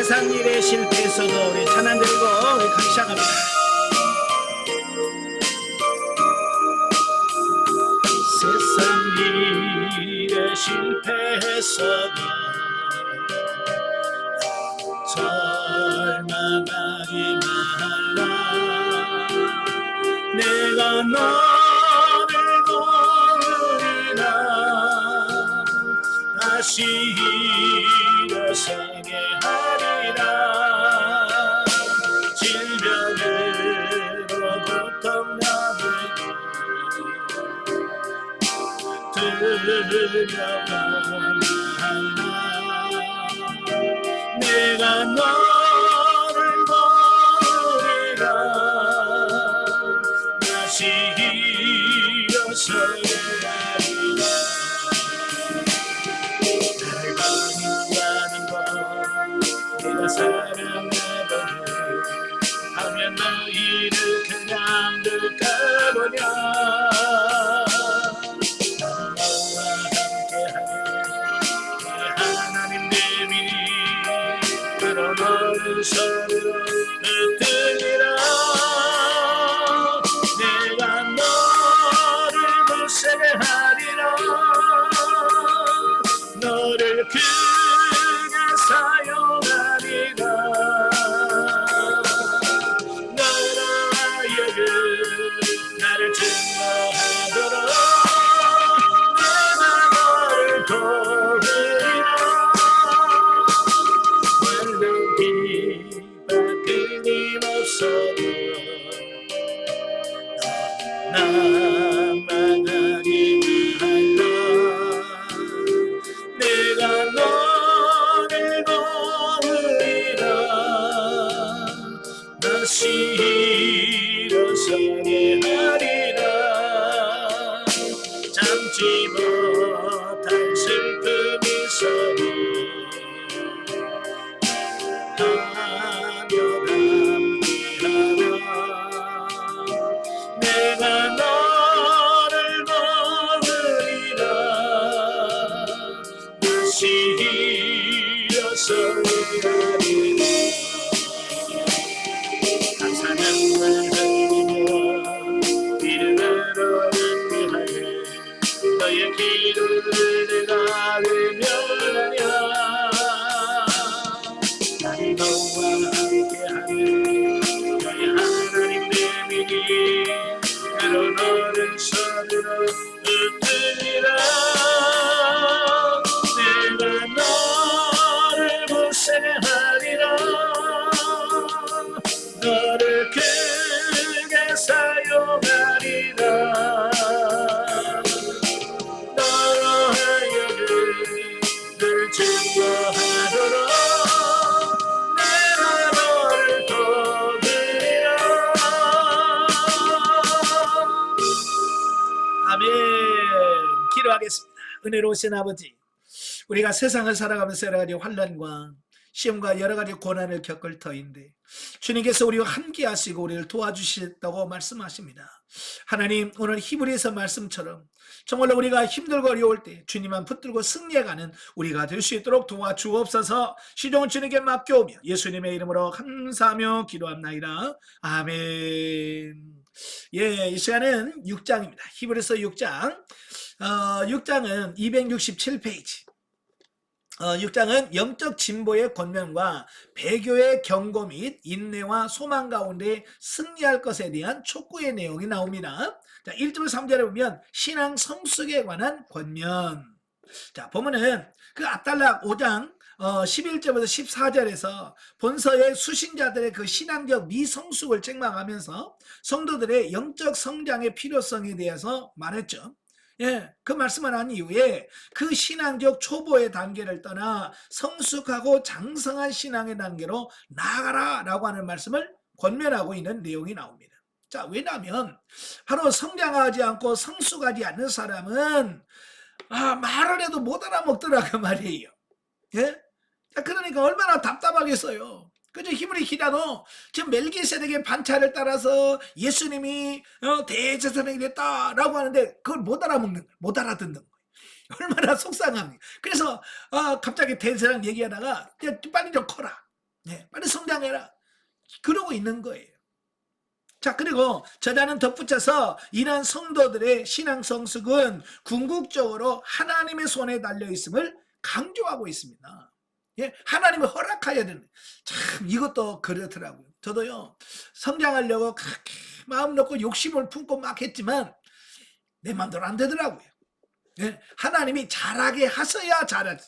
세상 일에 실패했어도 우리 찬양 들고 우리 같이 시작합니다. 세상 일에 실패했어도 절망하지 말라. 내가 너를 도우리라. 다시 일어서게 하리라. 질병으로부터 나에게 들려가라. 내가 너를 도우리라. 다시 일어서게 하리라. 나를 버린 내가 사랑하거든 하면 너희를 그냥 둘까보냐. 너와 함께하는 내 하나님 내 믿음 바로 너를 손으로 붙들리라. 내가 너를 굳세게 하리라. 너를 크게 사용하리라. 너라여금 나를 증거하도록 내가 너를 도우리라. 완전 비바 끊임없어도 나만하지 말라. 내가 너를 도우리라. 다시 일어서게 하리라. 참지 못할 슬픔이 있어도 하며 감기하라. 내가 너를 도우리라. 다시 일어서게 하리라. 감사함을 흘리며 믿음으로 안내하네. 너의 기도를 내가 외면하냐. 나는 너와 함께하는 너의 하나님 내 믿음 바로 너를 손으로 붙들리라. 내가 너를 굳세게 하리라. 너를 크게 사용하리라. 너로 하여금 늘 증거하도록 내가 너를 도우리라. 아멘. 기도하겠습니다. 은혜로우신 아버지, 우리가 세상을 살아가면서 여러 가지 환난과 시험과 여러 가지 고난을 겪을 터인데 주님께서 우리와 함께 하시고 우리를 도와주시겠다고 말씀하십니다. 하나님, 오늘 히브리서 말씀처럼 정말로 우리가 힘들고 어려울 때 주님만 붙들고 승리해가는 우리가 될 수 있도록 도와주옵소서. 시종은 주님께 맡겨오며 예수님의 이름으로 감사하며 기도합나이다. 아멘. 예, 이 시간은 6장입니다. 히브리서 6장. 6장은 267페이지. 6장은 영적 진보의 권면과 배교의 경고 및 인내와 소망 가운데 승리할 것에 대한 촉구의 내용이 나옵니다. 자, 1절 3절에 보면 신앙 성숙에 관한 권면. 자, 보면은 그 아달락 5장 11절부터 14절에서 본서의 수신자들의 그 신앙적 미성숙을 책망하면서 성도들의 영적 성장의 필요성에 대해서 말했죠. 예, 그 말씀을 한 이후에 그 신앙적 초보의 단계를 떠나 성숙하고 장성한 신앙의 단계로 나아가라 라고 하는 말씀을 권면하고 있는 내용이 나옵니다. 자, 왜냐하면 바로 성장하지 않고 성숙하지 않는 사람은 말을 해도 못 알아먹더라 그 말이에요. 예? 자, 그러니까 얼마나 답답하겠어요. 그죠? 히브리 기자도 지금 멜기세덱의 반차를 따라서 예수님이 대제사장이 됐다라고 하는데 그걸 못 알아먹는 거예요. 못 알아듣는 거예요. 얼마나 속상합니까? 그래서 갑자기 대제사장 얘기하다가 빨리 좀 커라. 네, 빨리 성장해라. 그러고 있는 거예요. 자, 그리고 저자는 덧붙여서 이러한 성도들의 신앙 성숙은 궁극적으로 하나님의 손에 달려 있음을 강조하고 있습니다. 예, 하나님이 허락해야 되는. 참 이것도 그렇더라고요. 저도요, 성장하려고 그렇게 마음 놓고 욕심을 품고 막 했지만 내 마음대로 안 되더라고요. 예, 하나님이 잘하게 하셔야 잘하지.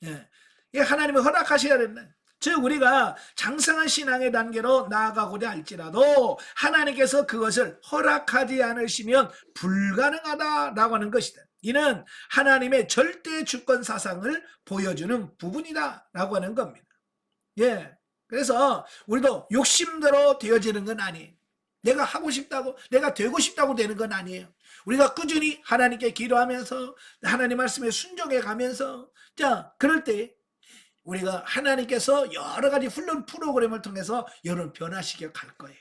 예, 예, 하나님이 허락하셔야 된다. 즉 우리가 장성한 신앙의 단계로 나아가고자 할지라도 하나님께서 그것을 허락하지 않으시면 불가능하다라고 하는 것이다. 이는 하나님의 절대 주권 사상을 보여주는 부분이다라고 하는 겁니다. 예, 그래서 우리도 욕심대로 되어지는 건 아니에요. 내가 하고 싶다고, 내가 되고 싶다고 되는 건 아니에요. 우리가 꾸준히 하나님께 기도하면서 하나님 말씀에 순종해 가면서, 자, 그럴 때 우리가 하나님께서 여러 가지 훈련 프로그램을 통해서 여러분 변화시켜 갈 거예요.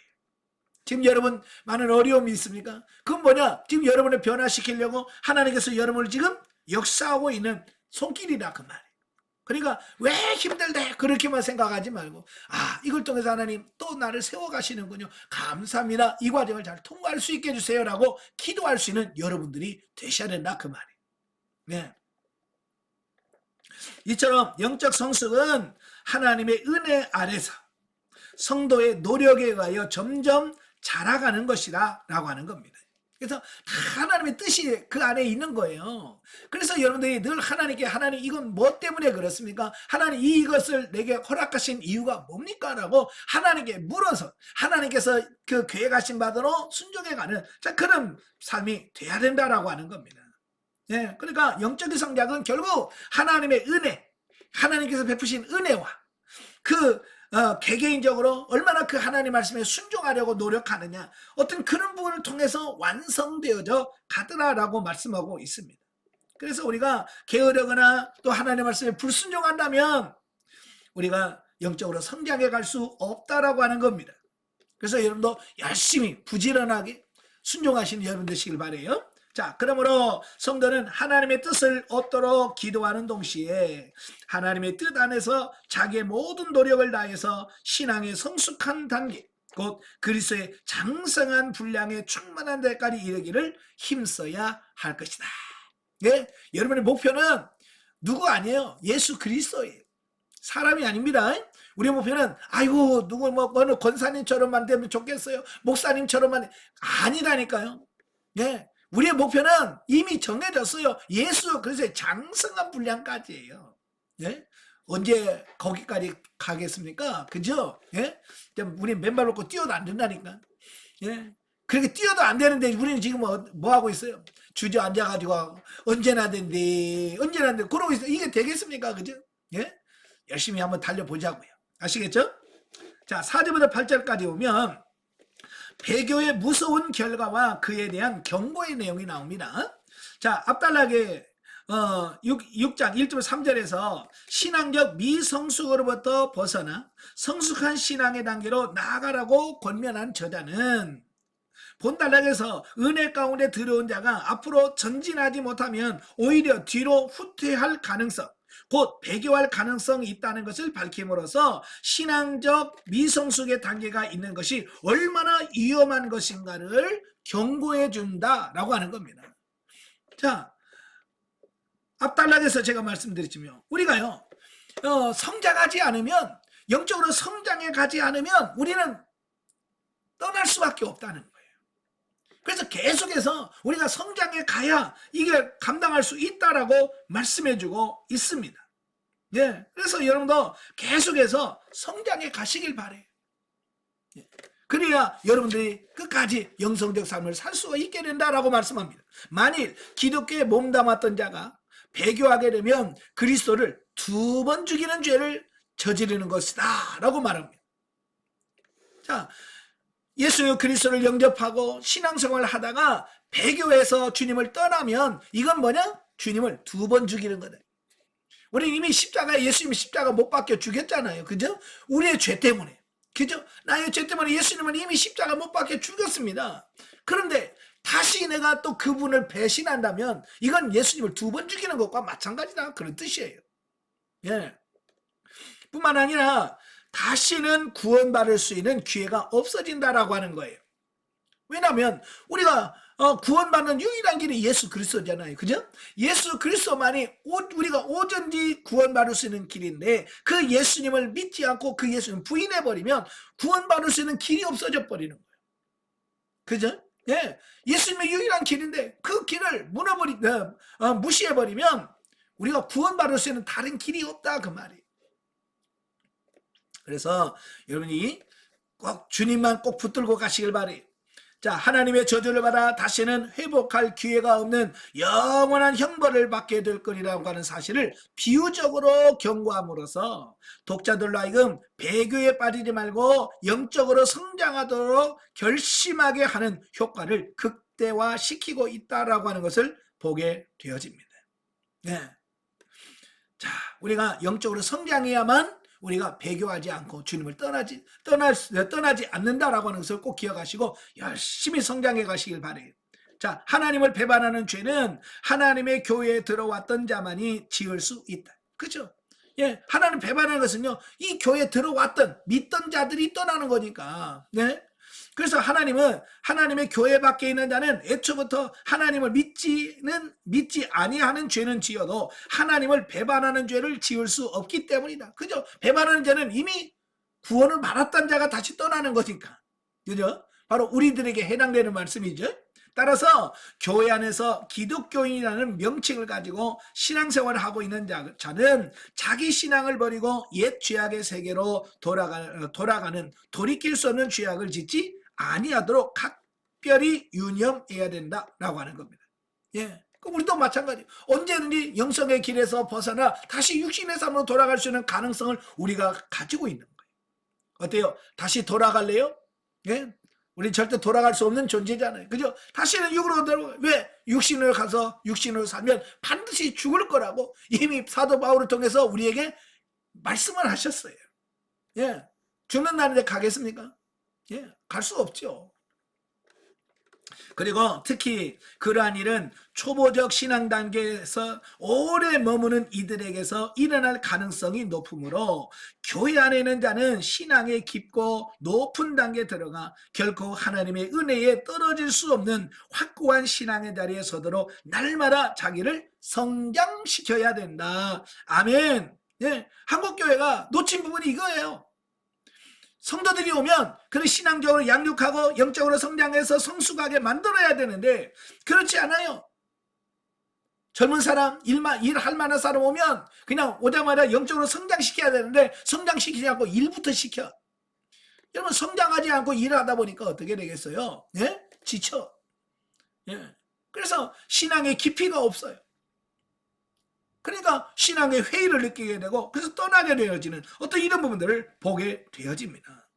지금 여러분 많은 어려움이 있습니까? 그건 뭐냐? 지금 여러분을 변화시키려고 하나님께서 여러분을 지금 역사하고 있는 손길이다 그 말이에요. 그러니까 왜 힘들대 그렇게만 생각하지 말고, 아, 이걸 통해서 하나님 또 나를 세워가시는군요. 감사합니다. 이 과정을 잘 통과할 수 있게 해주세요 라고 기도할 수 있는 여러분들이 되셔야 된다 그 말이에요. 네. 이처럼 영적 성숙은 하나님의 은혜 아래서 성도의 노력에 의하여 점점 자라가는 것이다 라고 하는 겁니다. 그래서 다 하나님의 뜻이 그 안에 있는 거예요. 그래서 여러분들이 늘 하나님께, 하나님 이건 뭐 때문에 그렇습니까? 하나님 이것을 내게 허락하신 이유가 뭡니까? 라고 하나님께 물어서 하나님께서 그 계획하신 바대로 순종해가는 그런 삶이 돼야 된다라고 하는 겁니다. 예, 그러니까 영적인 성장은 결국 하나님의 은혜, 하나님께서 베푸신 은혜와 그 개개인적으로 얼마나 그 하나님 말씀에 순종하려고 노력하느냐, 어떤 그런 부분을 통해서 완성되어져 가더라라고 말씀하고 있습니다. 그래서 우리가 게으르거나 또 하나님 말씀에 불순종한다면 우리가 영적으로 성장해 갈 수 없다라고 하는 겁니다. 그래서 여러분도 열심히 부지런하게 순종하시는 여러분 되시길 바라요. 자, 그러므로 성도는 하나님의 뜻을 얻도록 기도하는 동시에 하나님의 뜻 안에서 자기의 모든 노력을 다해서 신앙의 성숙한 단계, 곧 그리스도의 장성한 분량에 충만한 데까지 이르기를 힘써야 할 것이다. 예? 여러분의 목표는 누구 아니에요? 예수 그리스도예요. 사람이 아닙니다. 우리의 목표는 아이고 누구 뭐 어느 권사님처럼만 되면 좋겠어요. 목사님처럼만 아니라니까요. 예. 우리의 목표는 이미 정해졌어요. 예수 그리스도의 장성한 분량까지예요. 예? 언제 거기까지 가겠습니까? 그죠? 예? 우리 맨발 놓고 뛰어도 안 된다니까. 예? 그렇게 뛰어도 안 되는데 우리는 지금 뭐 하고 있어요? 주저앉아가지고 언제나 된대, 언제나 된대 그러고 있어요. 이게 되겠습니까? 그죠? 예? 열심히 한번 달려보자고요. 아시겠죠? 자, 4절부터 8절까지 오면 배교의 무서운 결과와 그에 대한 경고의 내용이 나옵니다. 자, 앞달락에 6장 1절 3절에서 신앙적 미성숙으로부터 벗어나 성숙한 신앙의 단계로 나아가라고 권면한 저자는 본단락에서 은혜 가운데 들어온 자가 앞으로 전진하지 못하면 오히려 뒤로 후퇴할 가능성, 곧 배교할 가능성이 있다는 것을 밝힘으로써 신앙적 미성숙의 단계가 있는 것이 얼마나 위험한 것인가를 경고해 준다라고 하는 겁니다. 자, 앞단락에서 제가 말씀드렸지만 우리가요 성장하지 않으면, 영적으로 성장해 가지 않으면 우리는 떠날 수밖에 없다는 거예요. 그래서 계속해서 우리가 성장해 가야 이게 감당할 수 있다라고 말씀해주고 있습니다. 예, 그래서 여러분도 계속해서 성장해 가시길 바래요. 예, 그래야 여러분들이 끝까지 영성적 삶을 살 수가 있게 된다라고 말씀합니다. 만일 기독교에 몸담았던 자가 배교하게 되면 그리스도를 2번 죽이는 죄를 저지르는 것이다 라고 말합니다. 자, 예수 그리스도를 영접하고 신앙생활을 하다가 배교해서 주님을 떠나면 이건 뭐냐? 주님을 2번 죽이는 거다. 우리 이미 십자가에 예수님이 십자가 못 박혀 죽였잖아요. 그죠? 우리의 죄 때문에. 그죠? 나의 죄 때문에 예수님은 이미 십자가 못 박혀 죽였습니다. 그런데 다시 내가 또 그분을 배신한다면 이건 예수님을 2번 죽이는 것과 마찬가지다. 그런 뜻이에요. 예. 뿐만 아니라 다시는 구원받을 수 있는 기회가 없어진다라고 하는 거예요. 왜냐하면 우리가 구원받는 유일한 길이 예수 그리스도잖아요. 그죠? 예수 그리스도만이 우리가 오전지 구원받을 수 있는 길인데, 그 예수님을 믿지 않고 그 예수님 부인해버리면 구원받을 수 있는 길이 없어져 버리는 거예요. 그죠? 예, 예수님의 유일한 길인데 그 길을 무시해버리면 우리가 구원받을 수 있는 다른 길이 없다, 그 말이에요. 그래서 여러분이 꼭 주님만 꼭 붙들고 가시길 바래요. 자, 하나님의 저주를 받아 다시는 회복할 기회가 없는 영원한 형벌을 받게 될 거리라고 하는 사실을 비유적으로 경고함으로써 독자들로 하여금 배교에 빠지지 말고 영적으로 성장하도록 결심하게 하는 효과를 극대화시키고 있다라고 하는 것을 보게 되어집니다. 네. 자, 우리가 영적으로 성장해야만 우리가 배교하지 않고 주님을 떠나지 않는다라고 하는 것을 꼭 기억하시고 열심히 성장해 가시길 바래요. 자, 하나님을 배반하는 죄는 하나님의 교회에 들어왔던 자만이 지을 수 있다. 그렇죠? 예, 하나님 배반하는 것은요, 이 교회에 들어왔던 믿던 자들이 떠나는 거니까. 네? 그래서 하나님은 하나님의 교회 밖에 있는 자는 애초부터 하나님을 믿지 아니하는 죄는 지어도 하나님을 배반하는 죄를 지을 수 없기 때문이다. 그죠? 배반하는 자는 이미 구원을 받았던 자가 다시 떠나는 거니까. 그죠? 바로 우리들에게 해당되는 말씀이죠. 따라서 교회 안에서 기독교인이라는 명칭을 가지고 신앙생활을 하고 있는 자는 자기 신앙을 버리고 옛 죄악의 세계로 돌아가는 돌이킬 수 없는 죄악을 짓지 아니하도록 각별히 유념해야 된다라고 하는 겁니다. 예, 그럼 우리도 마찬가지. 언제든지 영성의 길에서 벗어나 다시 육신의 삶으로 돌아갈 수 있는 가능성을 우리가 가지고 있는 거예요. 어때요? 다시 돌아갈래요? 예? 우리 절대 돌아갈 수 없는 존재잖아요. 그죠? 다시는 육으로 들어, 왜? 육신으로 가서 육신으로 살면 반드시 죽을 거라고 이미 사도 바울을 통해서 우리에게 말씀을 하셨어요. 예. 죽는 날인데 가겠습니까? 예. 갈 수 없죠. 그리고 특히 그러한 일은 초보적 신앙 단계에서 오래 머무는 이들에게서 일어날 가능성이 높으므로 교회 안에 있는 자는 신앙의 깊고 높은 단계에 들어가 결코 하나님의 은혜에 떨어질 수 없는 확고한 신앙의 자리에 서도록 날마다 자기를 성장시켜야 된다. 아멘. 예, 한국교회가 놓친 부분이 이거예요. 성도들이 오면 그런 신앙적으로 양육하고 영적으로 성장해서 성숙하게 만들어야 되는데 그렇지 않아요. 젊은 사람, 일할 만한 사람 오면 그냥 오자마자 영적으로 성장시켜야 되는데 성장시키지 않고 일부터 시켜. 여러분, 성장하지 않고 일을 하다 보니까 어떻게 되겠어요? 예? 지쳐. 예. 그래서 신앙의 깊이가 없어요. 그러니까 신앙의 회의를 느끼게 되고 그래서 떠나게 되어지는 어떤 이런 부분들을 보게 되어집니다.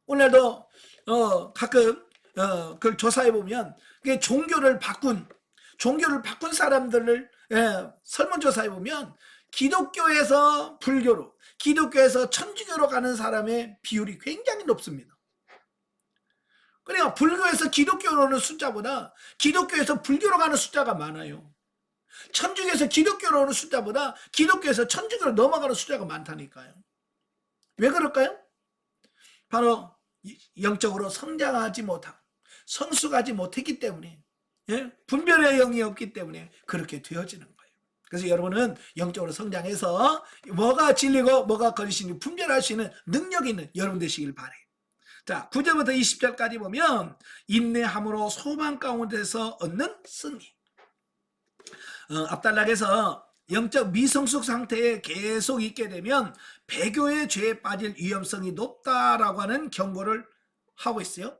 오늘도 가끔 그걸 조사해 보면 종교를 바꾼 사람들을 설문조사해 보면 기독교에서 불교로, 기독교에서 천주교로 가는 사람의 비율이 굉장히 높습니다. 그러니까 불교에서 기독교로 오는 숫자보다 기독교에서 불교로 가는 숫자가 많아요. 천주교에서 기독교로 오는 숫자보다 기독교에서 천주교로 넘어가는 숫자가 많다니까요. 왜 그럴까요? 바로 영적으로 성장하지 못하고 성숙하지 못했기 때문에, 예? 분별의 영이 없기 때문에 그렇게 되어지는 거예요. 그래서 여러분은 영적으로 성장해서 뭐가 진리고 뭐가 거짓인지 분별할 수 있는 능력이 있는 여러분 되시길 바래요. 자, 9절부터 20절까지 보면 인내함으로 소망 가운데서 얻는 승리. 앞단락에서 영적 미성숙 상태에 계속 있게 되면 배교의 죄에 빠질 위험성이 높다라고 하는 경고를 하고 있어요.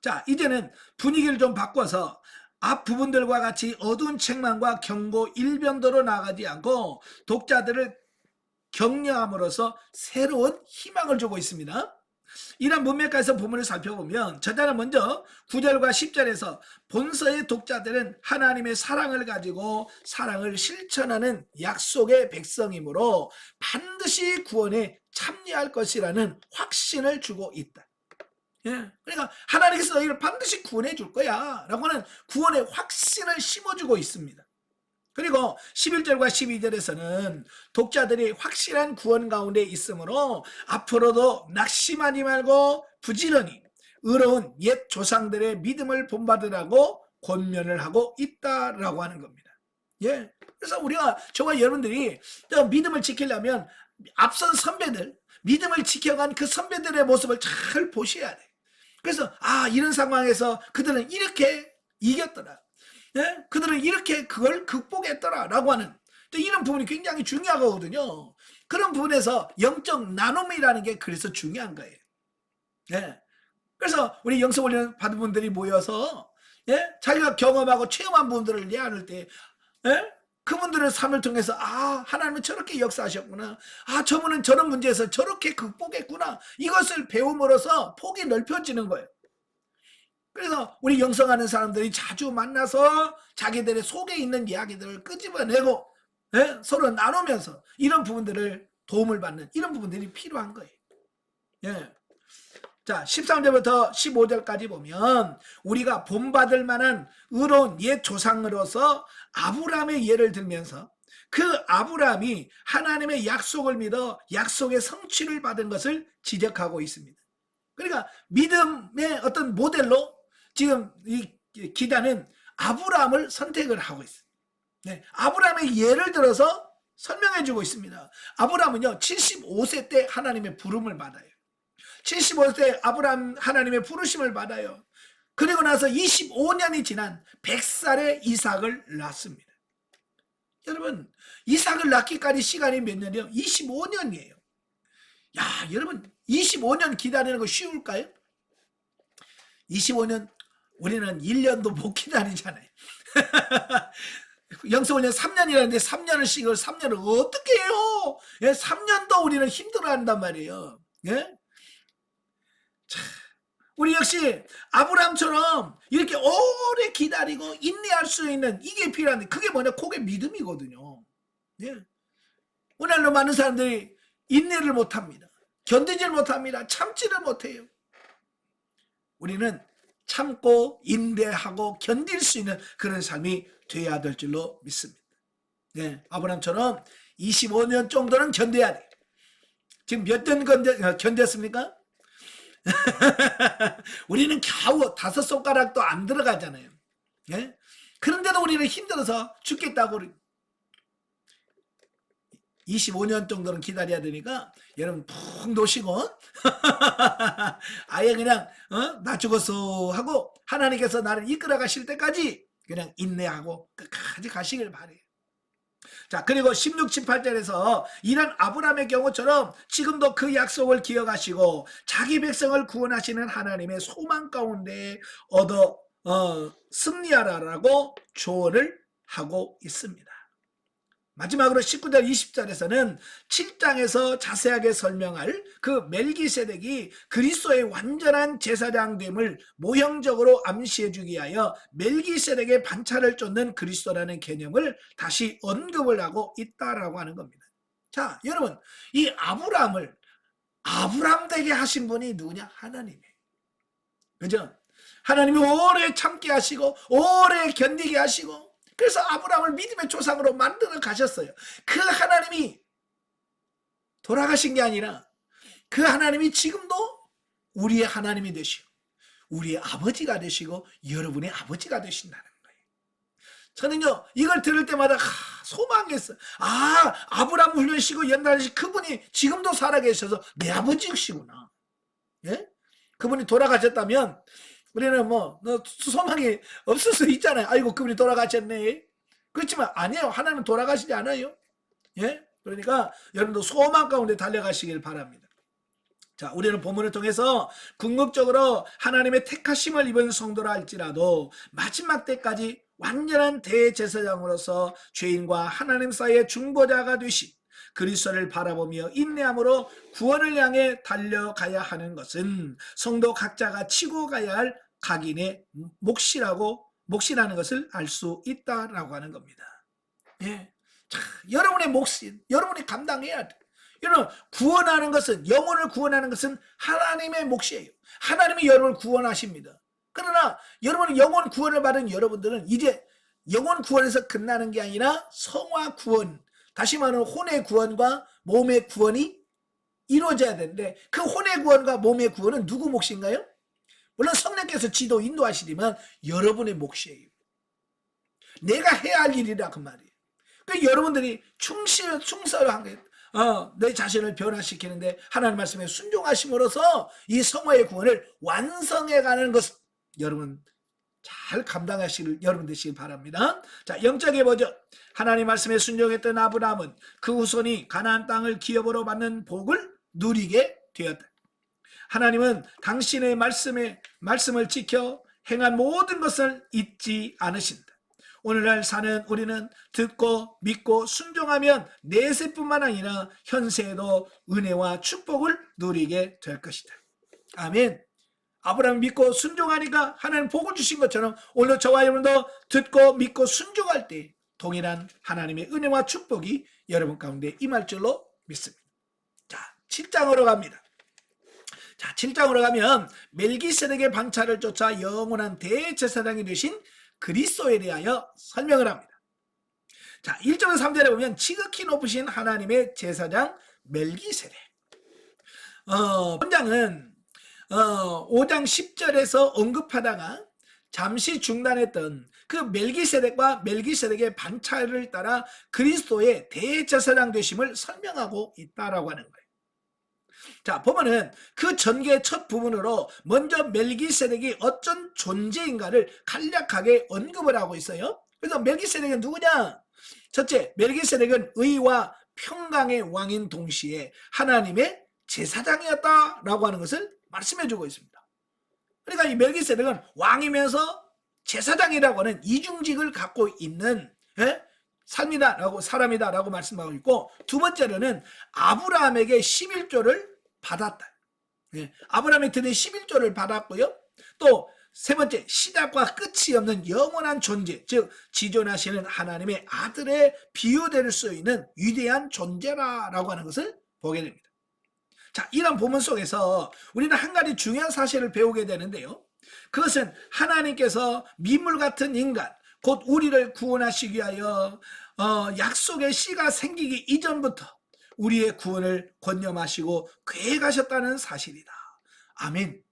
자, 이제는 분위기를 좀 바꿔서 앞 부분들과 같이 어두운 책망과 경고 일변도로 나가지 않고 독자들을 격려함으로써 새로운 희망을 주고 있습니다. 이런 문맥에서 본문을 살펴보면 저자는 먼저 9절과 10절에서 본서의 독자들은 하나님의 사랑을 가지고 사랑을 실천하는 약속의 백성이므로 반드시 구원에 참여할 것이라는 확신을 주고 있다. 예, 그러니까 하나님께서 너희를 반드시 구원해 줄 거야 라고 하는 구원의 확신을 심어주고 있습니다. 그리고 11절과 12절에서는 독자들이 확실한 구원 가운데 있으므로 앞으로도 낙심하지 말고 부지런히 의로운 옛 조상들의 믿음을 본받으라고 권면을 하고 있다라고 하는 겁니다. 예. 그래서 우리가, 저와 여러분들이 믿음을 지키려면 앞선 선배들, 믿음을 지켜간 그 선배들의 모습을 잘 보셔야 돼. 그래서 이런 상황에서 그들은 이렇게 이겼더라. 예? 그들은 이렇게 그걸 극복했더라 라고 하는, 이런 부분이 굉장히 중요하거든요. 그런 부분에서 영적 나눔이라는 게 그래서 중요한 거예요. 예. 그래서 우리 영성훈련 받은 분들이 모여서, 예? 자기가 경험하고 체험한 분들을 나눌 때, 예? 그분들의 삶을 통해서 하나님은 저렇게 역사하셨구나, 저분은 저런 문제에서 저렇게 극복했구나, 이것을 배움으로써 폭이 넓혀지는 거예요. 그래서 우리 영성하는 사람들이 자주 만나서 자기들의 속에 있는 이야기들을 끄집어내고, 예? 서로 나누면서 이런 부분들을 도움을 받는 이런 부분들이 필요한 거예요. 예. 자, 13절부터 15절까지 보면 우리가 본받을 만한 의로운 옛 조상으로서 아브라함의 예를 들면서 그 아브라함이 하나님의 약속을 믿어 약속의 성취를 받은 것을 지적하고 있습니다. 그러니까 믿음의 어떤 모델로 지금 이 기단은 아브라함을 선택을 하고 있어요. 네, 아브라함의 예를 들어서 설명해 주고 있습니다. 아브라함은요 75세 때 하나님의 부름을 받아요. 75세 아브라함 하나님의 부르심을 받아요. 그리고 나서 25년이 지난 100살에 이삭을 낳습니다. 여러분, 이삭을 낳기까지 시간이 몇 년이요? 25년이에요. 야, 여러분 25년 기다리는 거 쉬울까요? 25년 우리는 1년도 못 기다리잖아요. 영성훈련 3년이라는데 3년을 어떻게 해요? 예, 3년도 우리는 힘들어한단 말이에요. 예? 자, 우리 역시 아브라함처럼 이렇게 오래 기다리고 인내할 수 있는 이게 필요한데, 그게 뭐냐? 그게 믿음이거든요. 예. 오늘날 많은 사람들이 인내를 못합니다. 견디질 못합니다. 참지를 못해요. 우리는 참고 인내하고 견딜 수 있는 그런 삶이 되어야 될 줄로 믿습니다. 네, 아브라함처럼 25년 정도는 견뎌야 돼. 지금 몇 년 견뎠습니까? 우리는 겨우 5손가락도 안 들어가잖아요. 예? 그런데도 우리는 힘들어서 죽겠다고 25년 정도는 기다려야 되니까 여러분 푹 놓으시고 아예 그냥 나 죽었어 하고 하나님께서 나를 이끌어 가실 때까지 그냥 인내하고 끝까지 가시길 바래요. 자, 그리고 16, 18절에서 이런 아브라함의 경우처럼 지금도 그 약속을 기억하시고 자기 백성을 구원하시는 하나님의 소망 가운데 얻어 승리하라라고 조언을 하고 있습니다. 마지막으로 19절 20절에서는 7장에서 자세하게 설명할 그 멜기세덱이 그리스도의 완전한 제사장됨을 모형적으로 암시해 주기 위하여 멜기세덱의 반차를 쫓는 그리스도라는 개념을 다시 언급을 하고 있다라고 하는 겁니다. 자, 여러분, 이 아브라함을 아브라함 되게 하신 분이 누구냐? 하나님이에요. 그죠? 하나님이 오래 참게 하시고 오래 견디게 하시고, 그래서 아브라함을 믿음의 조상으로 만들어 가셨어요. 그 하나님이 돌아가신 게 아니라 그 하나님이 지금도 우리의 하나님이 되시고 우리의 아버지가 되시고 여러분의 아버지가 되신다는 거예요. 저는요 이걸 들을 때마다 소망했어요. 아브라함 훈련시고 옛날에 그분이 지금도 살아계셔서 내 아버지시구나. 예? 그분이 돌아가셨다면 우리는 소망이 없을 수 있잖아요. 아이고 그분이 돌아가셨네. 그렇지만 아니에요. 하나님은 돌아가시지 않아요. 예? 그러니까 여러분도 소망 가운데 달려가시길 바랍니다. 자, 우리는 본문을 통해서 궁극적으로 하나님의 택하심을 입은 성도라 할지라도 마지막 때까지 완전한 대제사장으로서 죄인과 하나님 사이의 중보자가 되신 그리스도를 바라보며 인내함으로 구원을 향해 달려가야 하는 것은 성도 각자가 치고 가야 할 각인의 몫이라는 것을 알 수 있다라고 하는 겁니다. 예. 자, 여러분의 몫이 여러분이 감당해야 돼. 여러분, 구원하는 것은, 영혼을 구원하는 것은 하나님의 몫이에요. 하나님이 여러분을 구원하십니다. 그러나 여러분이 영혼 구원을 받은 여러분들은 이제 영혼 구원에서 끝나는 게 아니라 성화 구원, 다시 말하면 혼의 구원과 몸의 구원이 이루어져야 되는데, 그 혼의 구원과 몸의 구원은 누구 몫인가요? 물론 성령께서 지도 인도하시지만 여러분의 몫이에요. 내가 해야 할 일이라 그 말이에요. 그러니까 여러분들이 충성한 거예요. 내 자신을 변화시키는데 하나님 말씀에 순종하심으로써 이 성화의 구원을 완성해가는 것을 여러분 잘 감당하시길 여러분 되시길 바랍니다. 자, 영적에 보죠. 하나님 말씀에 순종했던 아브라함은 그 후손이 가나안 땅을 기업으로 받는 복을 누리게 되었다. 하나님은 당신의 말씀을 지켜 행한 모든 것을 잊지 않으신다. 오늘날 사는 우리는 듣고 믿고 순종하면 내세뿐만 아니라 현세에도 은혜와 축복을 누리게 될 것이다. 아멘. 아브라함 믿고 순종하니까 하나님 복을 주신 것처럼 오늘 저와 여러분도 듣고 믿고 순종할 때 동일한 하나님의 은혜와 축복이 여러분 가운데 임할 줄로 믿습니다. 자, 7장으로 갑니다. 자, 7장으로 가면 멜기세덱의 방차를 쫓아 영원한 대제사장이 되신 그리스도에 대하여 설명을 합니다. 자, 1절에서 3절에 보면 지극히 높으신 하나님의 제사장 멜기세덱. 본장은 5장 10절에서 언급하다가 잠시 중단했던 그 멜기세덱과 멜기세덱의 반차를 따라 그리스도의 대제사장 되심을 설명하고 있다라고 하는 거예요. 자, 보면은 그 전개의 첫 부분으로 먼저 멜기세덱이 어떤 존재인가를 간략하게 언급을 하고 있어요. 그래서 멜기세덱은 누구냐? 첫째, 멜기세덱은 의와 평강의 왕인 동시에 하나님의 제사장이었다라고 하는 것을 말씀해주고 있습니다. 그러니까 이 멜기세덱은 왕이면서 제사장이라고 하는 이중직을 갖고 있는 사람이다라고 말씀하고 있고, 두 번째로는 아브라함에게 11조를 받았다. 아브라함이 드디어 11조를 받았고요. 또 세 번째, 시작과 끝이 없는 영원한 존재, 즉 지존하시는 하나님의 아들의 비유될 수 있는 위대한 존재라고 하는 것을 보게 됩니다. 자, 이런 본문 속에서 우리는 한 가지 중요한 사실을 배우게 되는데요. 그것은 하나님께서 민물 같은 인간, 곧 우리를 구원하시기 위하여 약속의 씨가 생기기 이전부터 우리의 구원을 권념하시고 계획하셨다는 사실이다. 아멘.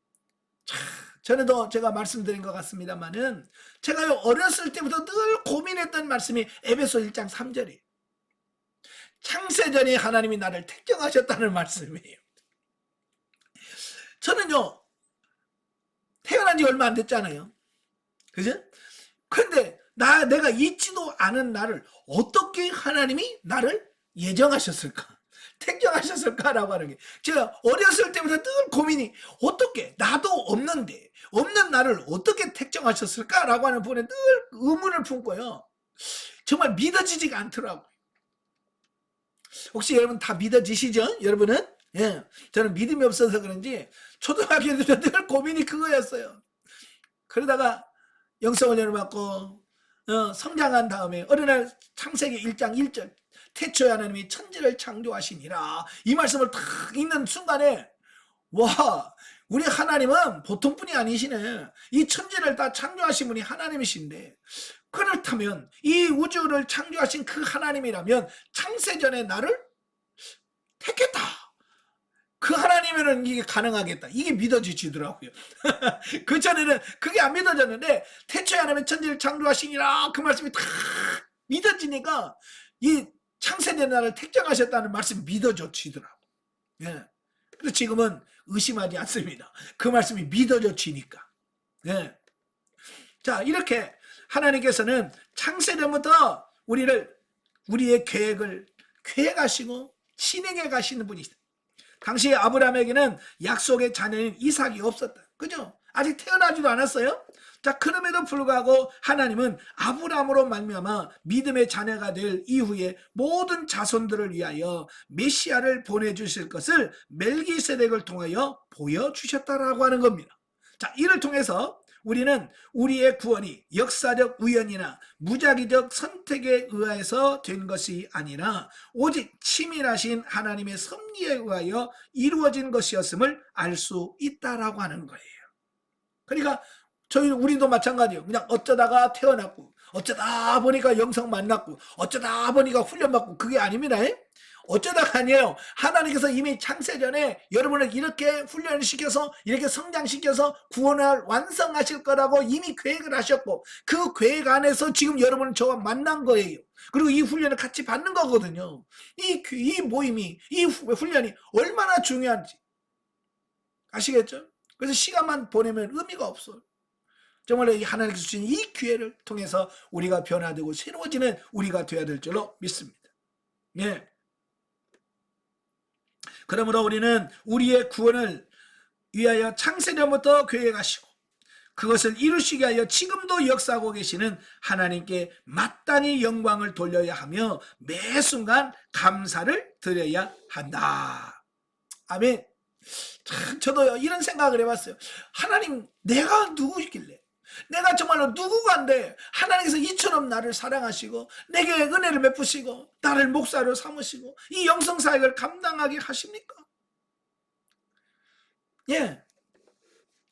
자, 전에도 제가 말씀드린 것 같습니다만은 제가 어렸을 때부터 늘 고민했던 말씀이 에베소 1장 3절이에요. 창세전에 하나님이 나를 택정하셨다는 말씀이에요. 저는요, 태어난 지 얼마 안 됐잖아요. 그죠? 그런데 내가 있지도 않은 나를 어떻게 하나님이 나를 예정하셨을까? 택정하셨을까라고 하는 게, 제가 어렸을 때부터 늘 고민이, 어떻게 나도 없는데 없는 나를 어떻게 택정하셨을까라고 하는 부분에 늘 의문을 품고요. 정말 믿어지지가 않더라고요. 혹시 여러분 다 믿어지시죠? 여러분은? 예, 저는 믿음이 없어서 그런지 초등학교 때부터 늘 고민이 그거였어요. 그러다가 영성훈련을 받고 성장한 다음에 어느 날 창세기 1장 1절 태초에 하나님이 천지를 창조하시니라, 이 말씀을 탁 읽는 순간에, 와, 우리 하나님은 보통 분이 아니시네. 이 천지를 다 창조하신 분이 하나님이신데, 그렇다면 이 우주를 창조하신 그 하나님이라면 창세전에 나를 택했다. 그 하나님이면 이게 가능하겠다. 이게 믿어지더라고요. 그 전에는 그게 안 믿어졌는데, 태초에 하나님 천지를 창조하시니라, 그 말씀이 다 믿어지니까 이 창세된 나를 택정하셨다는 말씀이 믿어지더라고요. 예. 그래서 지금은 의심하지 않습니다. 그 말씀이 믿어지니까. 예. 자, 이렇게 하나님께서는 창세전부터 우리의 계획을 계획하시고 진행해 가시는 분이시다. 당시 아브라함에게는 약속의 자녀인 이삭이 없었다. 그죠? 아직 태어나지도 않았어요. 자, 그럼에도 불구하고 하나님은 아브라함으로 말미암아 믿음의 자녀가 될 이후에 모든 자손들을 위하여 메시아를 보내주실 것을 멜기세덱을 통하여 보여주셨다라고 하는 겁니다. 자, 이를 통해서 우리는 우리의 구원이 역사적 우연이나 무작위적 선택에 의해서 된 것이 아니라 오직 치밀하신 하나님의 섭리에 의하여 이루어진 것이었음을 알 수 있다라고 하는 거예요. 그러니까 우리도 마찬가지예요. 그냥 어쩌다가 태어났고 어쩌다 보니까 영성 만났고 어쩌다 보니까 훈련받고 그게 아닙니다. 어쩌다가 아니에요. 하나님께서 이미 창세전에 여러분을 이렇게 훈련을 시켜서 이렇게 성장시켜서 구원을 완성하실 거라고 이미 계획을 하셨고 그 계획 안에서 지금 여러분은 저와 만난 거예요. 그리고 이 훈련을 같이 받는 거거든요. 이 모임이 이 훈련이 얼마나 중요한지 아시겠죠? 그래서 시간만 보내면 의미가 없어요. 정말 이 하나님께서 주신 이 기회를 통해서 우리가 변화되고 새로워지는 우리가 되어야 될 줄로 믿습니다. 예. 그러므로 우리는 우리의 구원을 위하여 창세전부터 계획하시고 그것을 이루시게 하여 지금도 역사하고 계시는 하나님께 마땅히 영광을 돌려야 하며 매 순간 감사를 드려야 한다. 아멘. 참 저도 이런 생각을 해봤어요. 하나님, 내가 누구시길래, 내가 정말로 누구간데 하나님께서 이처럼 나를 사랑하시고 내게 은혜를 베푸시고 나를 목사로 삼으시고 이 영성사역을 감당하게 하십니까? 예,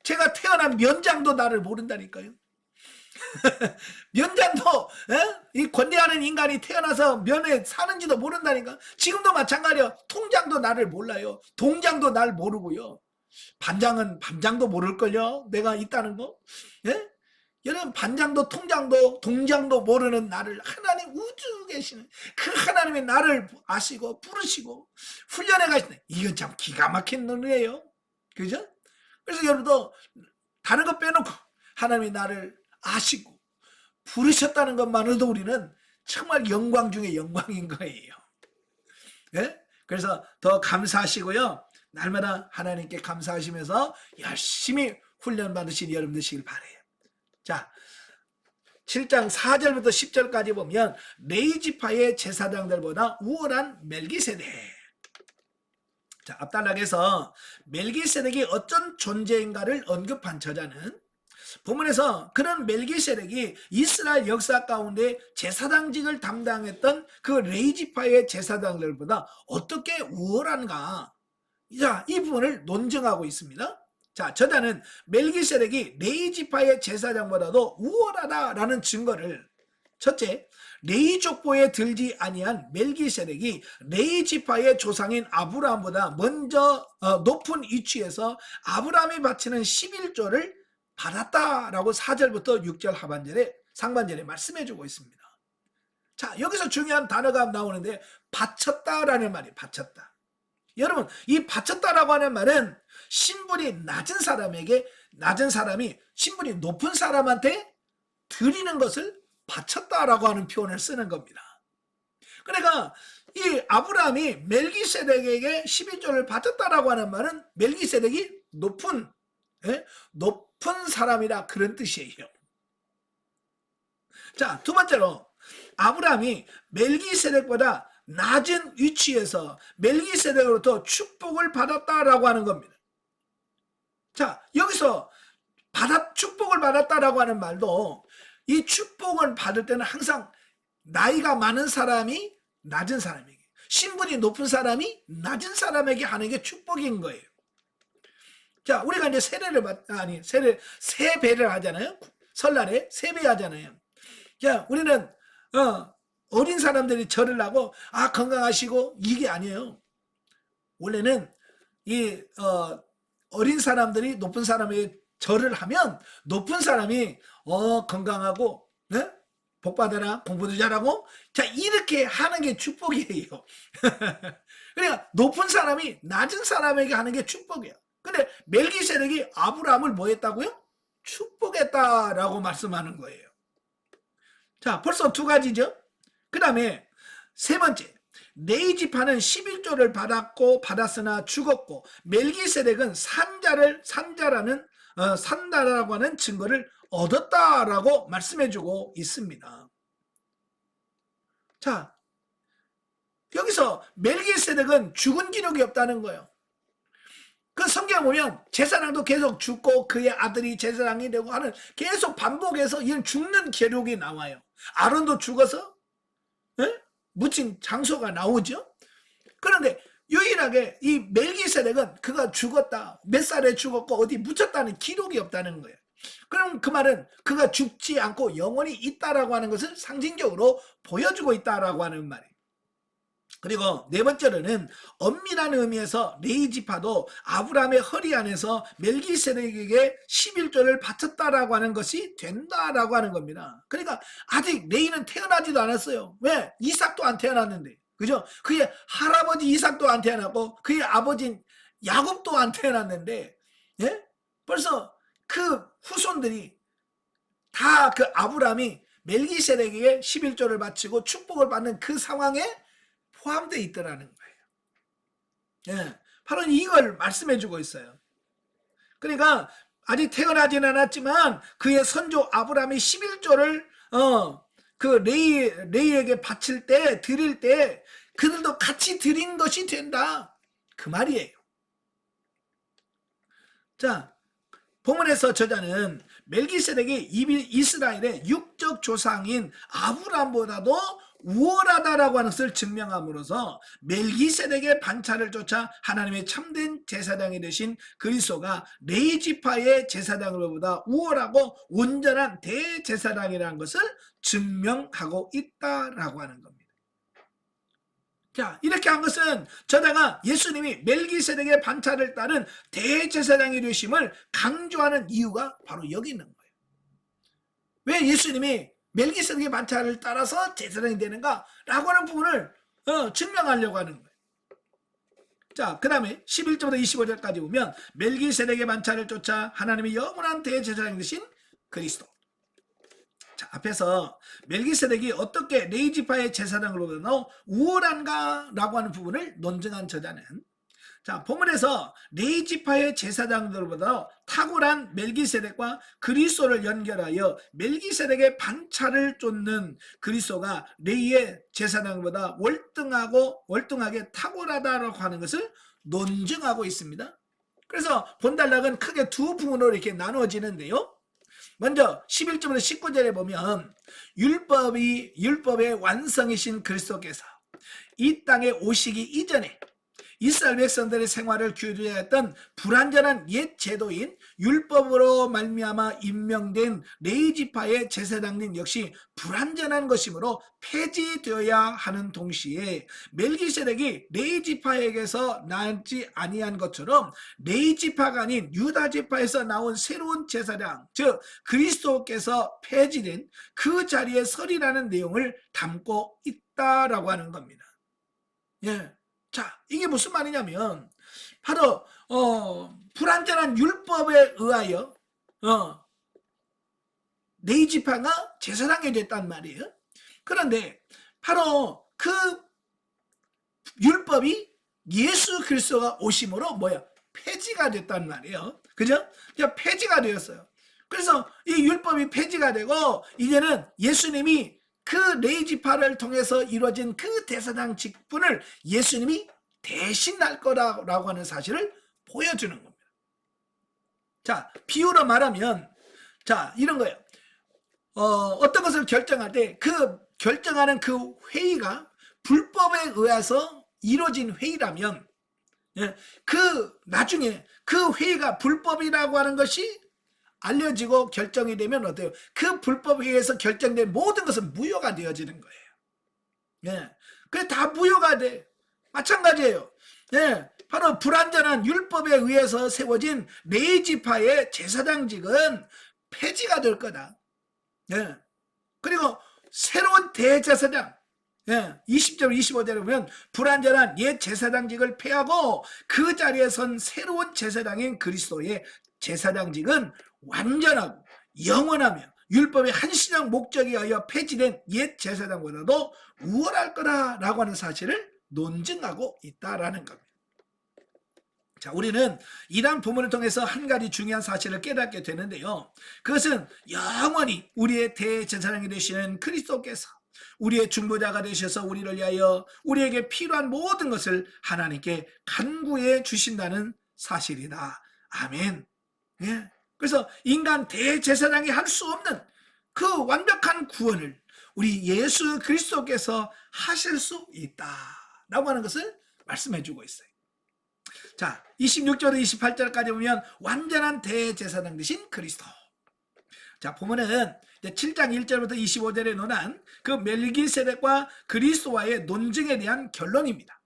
제가 태어난 면장도 나를 모른다니까요. 면장도 이 권대하는 인간이 태어나서 면에 사는지도 모른다니까. 지금도 마찬가지야. 통장도 나를 몰라요. 동장도 날 모르고요. 반장은 반장도 모를걸요. 내가 있다는 거. 예? 여러분, 반장도 통장도 동장도 모르는 나를 하나님 우주에 계시는 그 하나님이 나를 아시고 부르시고 훈련해 가시네. 이건 참 기가 막힌 은혜예요. 그죠? 그래서 여러분도 다른 거 빼놓고 하나님이 나를 아시고 부르셨다는 것만으로도 우리는 정말 영광 중에 영광인 거예요. 예? 그래서 더 감사하시고요. 날마다 하나님께 감사하시면서 열심히 훈련 받으신 여러분 되시길 바라요. 자, 7장 4절부터 10절까지 보면 레위지파의 제사장들보다 우월한 멜기세덱. 자, 앞단락에서 멜기세덱이 어떤 존재인가를 언급한 저자는 본문에서 그런 멜기세덱이 이스라엘 역사 가운데 제사장직을 담당했던 그 레위지파의 제사장들보다 어떻게 우월한가, 자, 이 부분을 논증하고 있습니다. 자, 저자는 멜기세덱이 레위지파의 제사장보다도 우월하다라는 증거를, 첫째, 레위 족보에 들지 아니한 멜기세덱이 레위 지파의 조상인 아브라함보다 먼저 높은 위치에서 아브라함이 바치는 11조를 받았다라고 4절부터 6절 하반절에 상반절에 말씀해주고 있습니다. 자, 여기서 중요한 단어가 나오는데 바쳤다라는 말이 바쳤다. 여러분, 이 바쳤다라고 하는 말은 신분이 낮은 사람에게, 낮은 사람이 신분이 높은 사람한테 드리는 것을 바쳤다라고 하는 표현을 쓰는 겁니다. 그러니까 이 아브라함이 멜기세덱에게 11조를 바쳤다라고 하는 말은 멜기세덱이 높은 사람이라 그런 뜻이에요. 자, 두 번째로 아브라함이 멜기세덱보다 낮은 위치에서 멜기세덱으로부터 축복을 받았다라고 하는 겁니다. 자, 여기서 축복을 받았다라고 하는 말도 이 축복을 받을 때는 항상 나이가 많은 사람이 낮은 사람에게, 신분이 높은 사람이 낮은 사람에게 하는 게 축복인 거예요. 자, 우리가 이제 세배를 하잖아요. 설날에 세배 하잖아요. 자, 우리는 어린 사람들이 절을 하고 건강하시고 이게 아니에요. 원래는 이 어린 사람들이 높은 사람에게 절을 하면 높은 사람이 건강하고 복 받아라, 공부도 잘하고, 자, 이렇게 하는 게 축복이에요. 그러니까 높은 사람이 낮은 사람에게 하는 게 축복이에요. 근데 멜기세덱이 아브라함을 뭐 했다고요? 축복했다라고 말씀하는 거예요. 자, 벌써 두 가지죠. 그 다음에 세 번째, 레위지파는 11조를 받았으나 죽었고 멜기세덱은 산다라고 하는 증거를 얻었다라고 말씀해주고 있습니다. 자, 여기서 멜기세덱은 죽은 기록이 없다는 거예요. 그 성경에 보면 제사장도 계속 죽고 그의 아들이 제사장이 되고 하는 계속 반복해서 이런 죽는 기록이 나와요. 아론도 죽어서 묻힌 장소가 나오죠. 그런데 유일하게 이 멜기세덱은 그가 죽었다, 몇 살에 죽었고 어디 묻혔다는 기록이 없다는 거예요. 그럼 그 말은 그가 죽지 않고 영원히 있다라고 하는 것을 상징적으로 보여주고 있다라고 하는 말이에요. 그리고 네 번째로는 엄밀한 의미에서 레위지파도 아브라함의 허리 안에서 멜기세덱에게 11조를 바쳤다라고 하는 것이 된다라고 하는 겁니다. 그러니까 아직 레위는 태어나지도 않았어요. 왜? 이삭도 안 태어났는데. 그죠? 그의 할아버지 이삭도 안 태어났고 그의 아버지 야곱도 안 태어났는데, 예? 벌써 그 후손들이 다 그 아브라함이 멜기세덱에게 11조를 바치고 축복을 받는 그 상황에 포함되어 있더라는 거예요. 예, 바로 이걸 말씀해 주고 있어요. 그러니까 아직 태어나지는 않았지만 그의 선조 아브라함이 11조를 그 레이에게 바칠 때, 드릴 때 그들도 같이 드린 것이 된다, 그 말이에요. 자, 본문에서 저자는 멜기세덱이 이스라엘의 육적 조상인 아브라함보다도 우월하다라고 하는 것을 증명함으로써 멜기세덱의 반차를 쫓아 하나님의 참된 제사장이 되신 그리스도가 레위지파의 제사장으로보다 우월하고 온전한 대제사장이라는 것을 증명하고 있다라고 하는 겁니다. 자, 이렇게 한 것은 저자가 예수님이 멜기세덱의 반차를 따른 대제사장이 되심을 강조하는 이유가 바로 여기 있는 거예요. 왜 예수님이 멜기세덱의 반차를 따라서 제사장이 되는가 라고 하는 부분을 증명하려고 하는 거예요. 자, 그 다음에 11절부터 25절까지 보면 멜기세덱의 반차를 쫓아 하나님의 영원한 대제사장이 되신 그리스도. 자, 앞에서 멜기세덱이 어떻게 레위지파의 제사장으로부터 우월한가 라고 하는 부분을 논증한 저자는, 자, 본문에서 레위지파의 제사장들보다 탁월한 멜기세덱과 그리스도를 연결하여 멜기세덱의 반차를 쫓는 그리스도가 레위의 제사장보다 월등하게 탁월하다라고 하는 것을 논증하고 있습니다. 그래서 본단락은 크게 두 부분으로 이렇게 나누어지는데요. 먼저 11절부터 19절에 보면 율법의 완성이신 그리스도께서 이 땅에 오시기 이전에 이스라엘 백성들의 생활을 규제했던 불완전한 옛 제도인 율법으로 말미암아 임명된 레위지파의 제사장님 역시 불완전한 것이므로 폐지되어야 하는 동시에 멜기세덱이 레위지파에게서 나지 아니한 것처럼 레위지파가 아닌 유다지파에서 나온 새로운 제사장, 즉 그리스도께서 폐지된 그 자리에 서리라는 내용을 담고 있다라고 하는 겁니다. 예. 자, 이게 무슨 말이냐면 바로 불완전한 율법에 의하여 레위지파가 제사장이 됐단 말이에요. 그런데 바로 그 율법이 예수 그리스도가 오심으로 폐지가 됐단 말이에요. 그죠? 폐지가 되었어요. 그래서 이 율법이 폐지가 되고 이제는 예수님이 그 레위지파를 통해서 이루어진 그 대사장 직분을 예수님이 대신할 거라고 하는 사실을 보여주는 겁니다. 자, 비유로 말하면 자, 이런 거예요. 어떤 것을 결정할 때 그 결정하는 그 회의가 불법에 의해서 이루어진 회의라면, 그 나중에 그 회의가 불법이라고 하는 것이 알려지고 결정이 되면 어때요? 그 불법에 의해서 결정된 모든 것은 무효가 되어지는 거예요. 그게 다 무효가 돼. 마찬가지예요. 바로 불완전한 율법에 의해서 세워진 레위지파의 제사장직은 폐지가 될 거다. 그리고 새로운 대제사장, 20절 25절에 보면 불완전한 옛 제사장직을 폐하고 그 자리에 선 새로운 제사장인 그리스도의 제사장직은 완전하고 영원하며 율법의 한시적 목적에 의하여 폐지된 옛 제사장보다도 우월할 거라고 하는 사실을 논증하고 있다라는 겁니다. 자, 우리는 이러한 부분을 통해서 한 가지 중요한 사실을 깨닫게 되는데요. 그것은 영원히 우리의 대제사장이 되시는 그리스도께서 우리의 중보자가 되셔서 우리를 위하여 우리에게 필요한 모든 것을 하나님께 간구해 주신다는 사실이다. 아멘. 그래서 인간 대제사장이 할 수 없는 그 완벽한 구원을 우리 예수 그리스도께서 하실 수 있다라고 하는 것을 말씀해 주고 있어요. 자, 26절에서 28절까지 보면 완전한 대제사장 되신 그리스도. 자, 보면은 7장 1절부터 25절에 논한 그 멜기세덱과 그리스도와의 논증에 대한 결론입니다.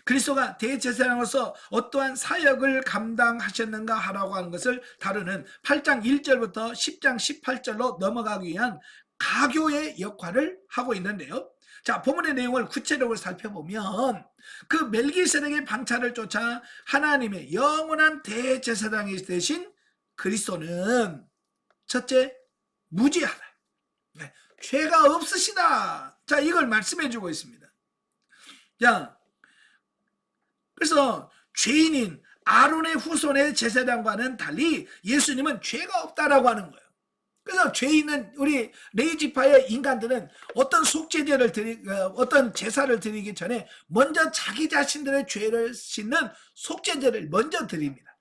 그리스도가 대제사장으로서 어떠한 사역을 감당하셨는가 하라고 하는 것을 다루는 8장 1절부터 10장 18절로 넘어가기 위한 가교의 역할을 하고 있는데요. 자, 본문의 내용을 구체적으로 살펴보면 그 멜기세덱의 방차를 쫓아 하나님의 영원한 대제사장이 되신 그리스도는 첫째, 무죄하다. 네, 죄가 없으시다. 자, 이걸 말씀해 주고 있습니다. 자, 그래서 죄인인 아론의 후손의 제사장과는 달리 예수님은 죄가 없다라고 하는 거예요. 그래서 죄 있는 우리 레위지파의 인간들은 어떤 속죄제를 어떤 제사를 드리기 전에 먼저 자기 자신들의 죄를 씻는 속죄제를 먼저 드립니다.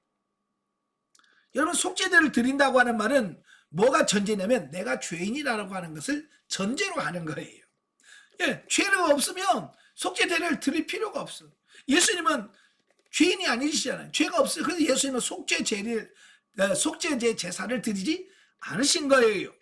여러분, 속죄제를 드린다고 하는 말은 뭐가 전제냐면 내가 죄인이라고 하는 것을 전제로 하는 거예요. 예, 죄가 없으면 속죄제를 드릴 필요가 없어. 예수님은 죄인이 아니시잖아요. 죄가 없어요. 그래서 예수님은 속죄제 제사를 드리지 않으신 거예요.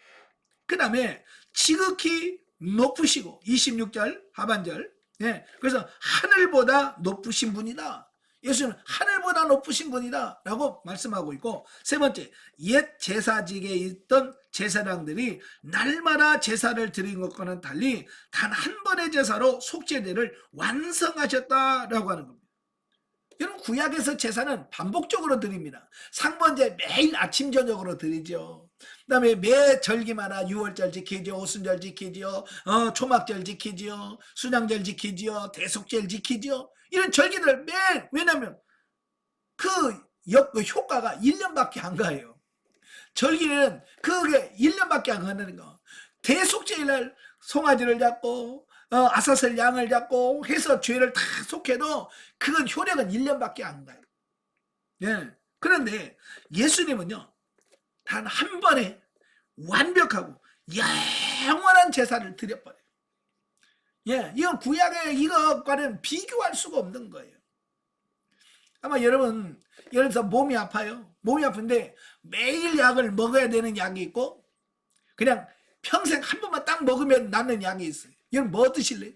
그 다음에 지극히 높으시고 26절 하반절, 예, 그래서 하늘보다 높으신 분이다. 예수님은 하늘보다 높으신 분이다 라고 말씀하고 있고, 세 번째, 옛 제사직에 있던 제사장들이 날마다 제사를 드린 것과는 달리 단 한 번의 제사로 속죄제를 완성하셨다라고 하는 겁니다. 여러분, 구약에서 제사는 반복적으로 드립니다. 상번제 매일 아침 저녁으로 드리죠. 그 다음에 매 절기마다 유월절 지키죠, 오순절 지키죠, 초막절 지키죠, 순양절 지키죠, 대속절 지키죠. 이런 절기들 매일, 왜냐하면 그 효과가 1년밖에 안 가요. 절기는 그게 1년밖에 안 가는 거. 대속죄일날 송아지를 잡고 아사슬 양을 잡고 해서 죄를 다 속해도 그건 효력은 1년밖에 안 가요. 예. 그런데 예수님은요, 단 한 번에 완벽하고 영원한 제사를 드려버려요. 예, 이건 구약의 이것과는 비교할 수가 없는 거예요. 아마 여러분, 예를 들어서 몸이 아파요. 몸이 아픈데 매일 약을 먹어야 되는 약이 있고, 그냥 평생 한 번만 딱 먹으면 낫는 약이 있어요. 여러분, 뭐 드실래요?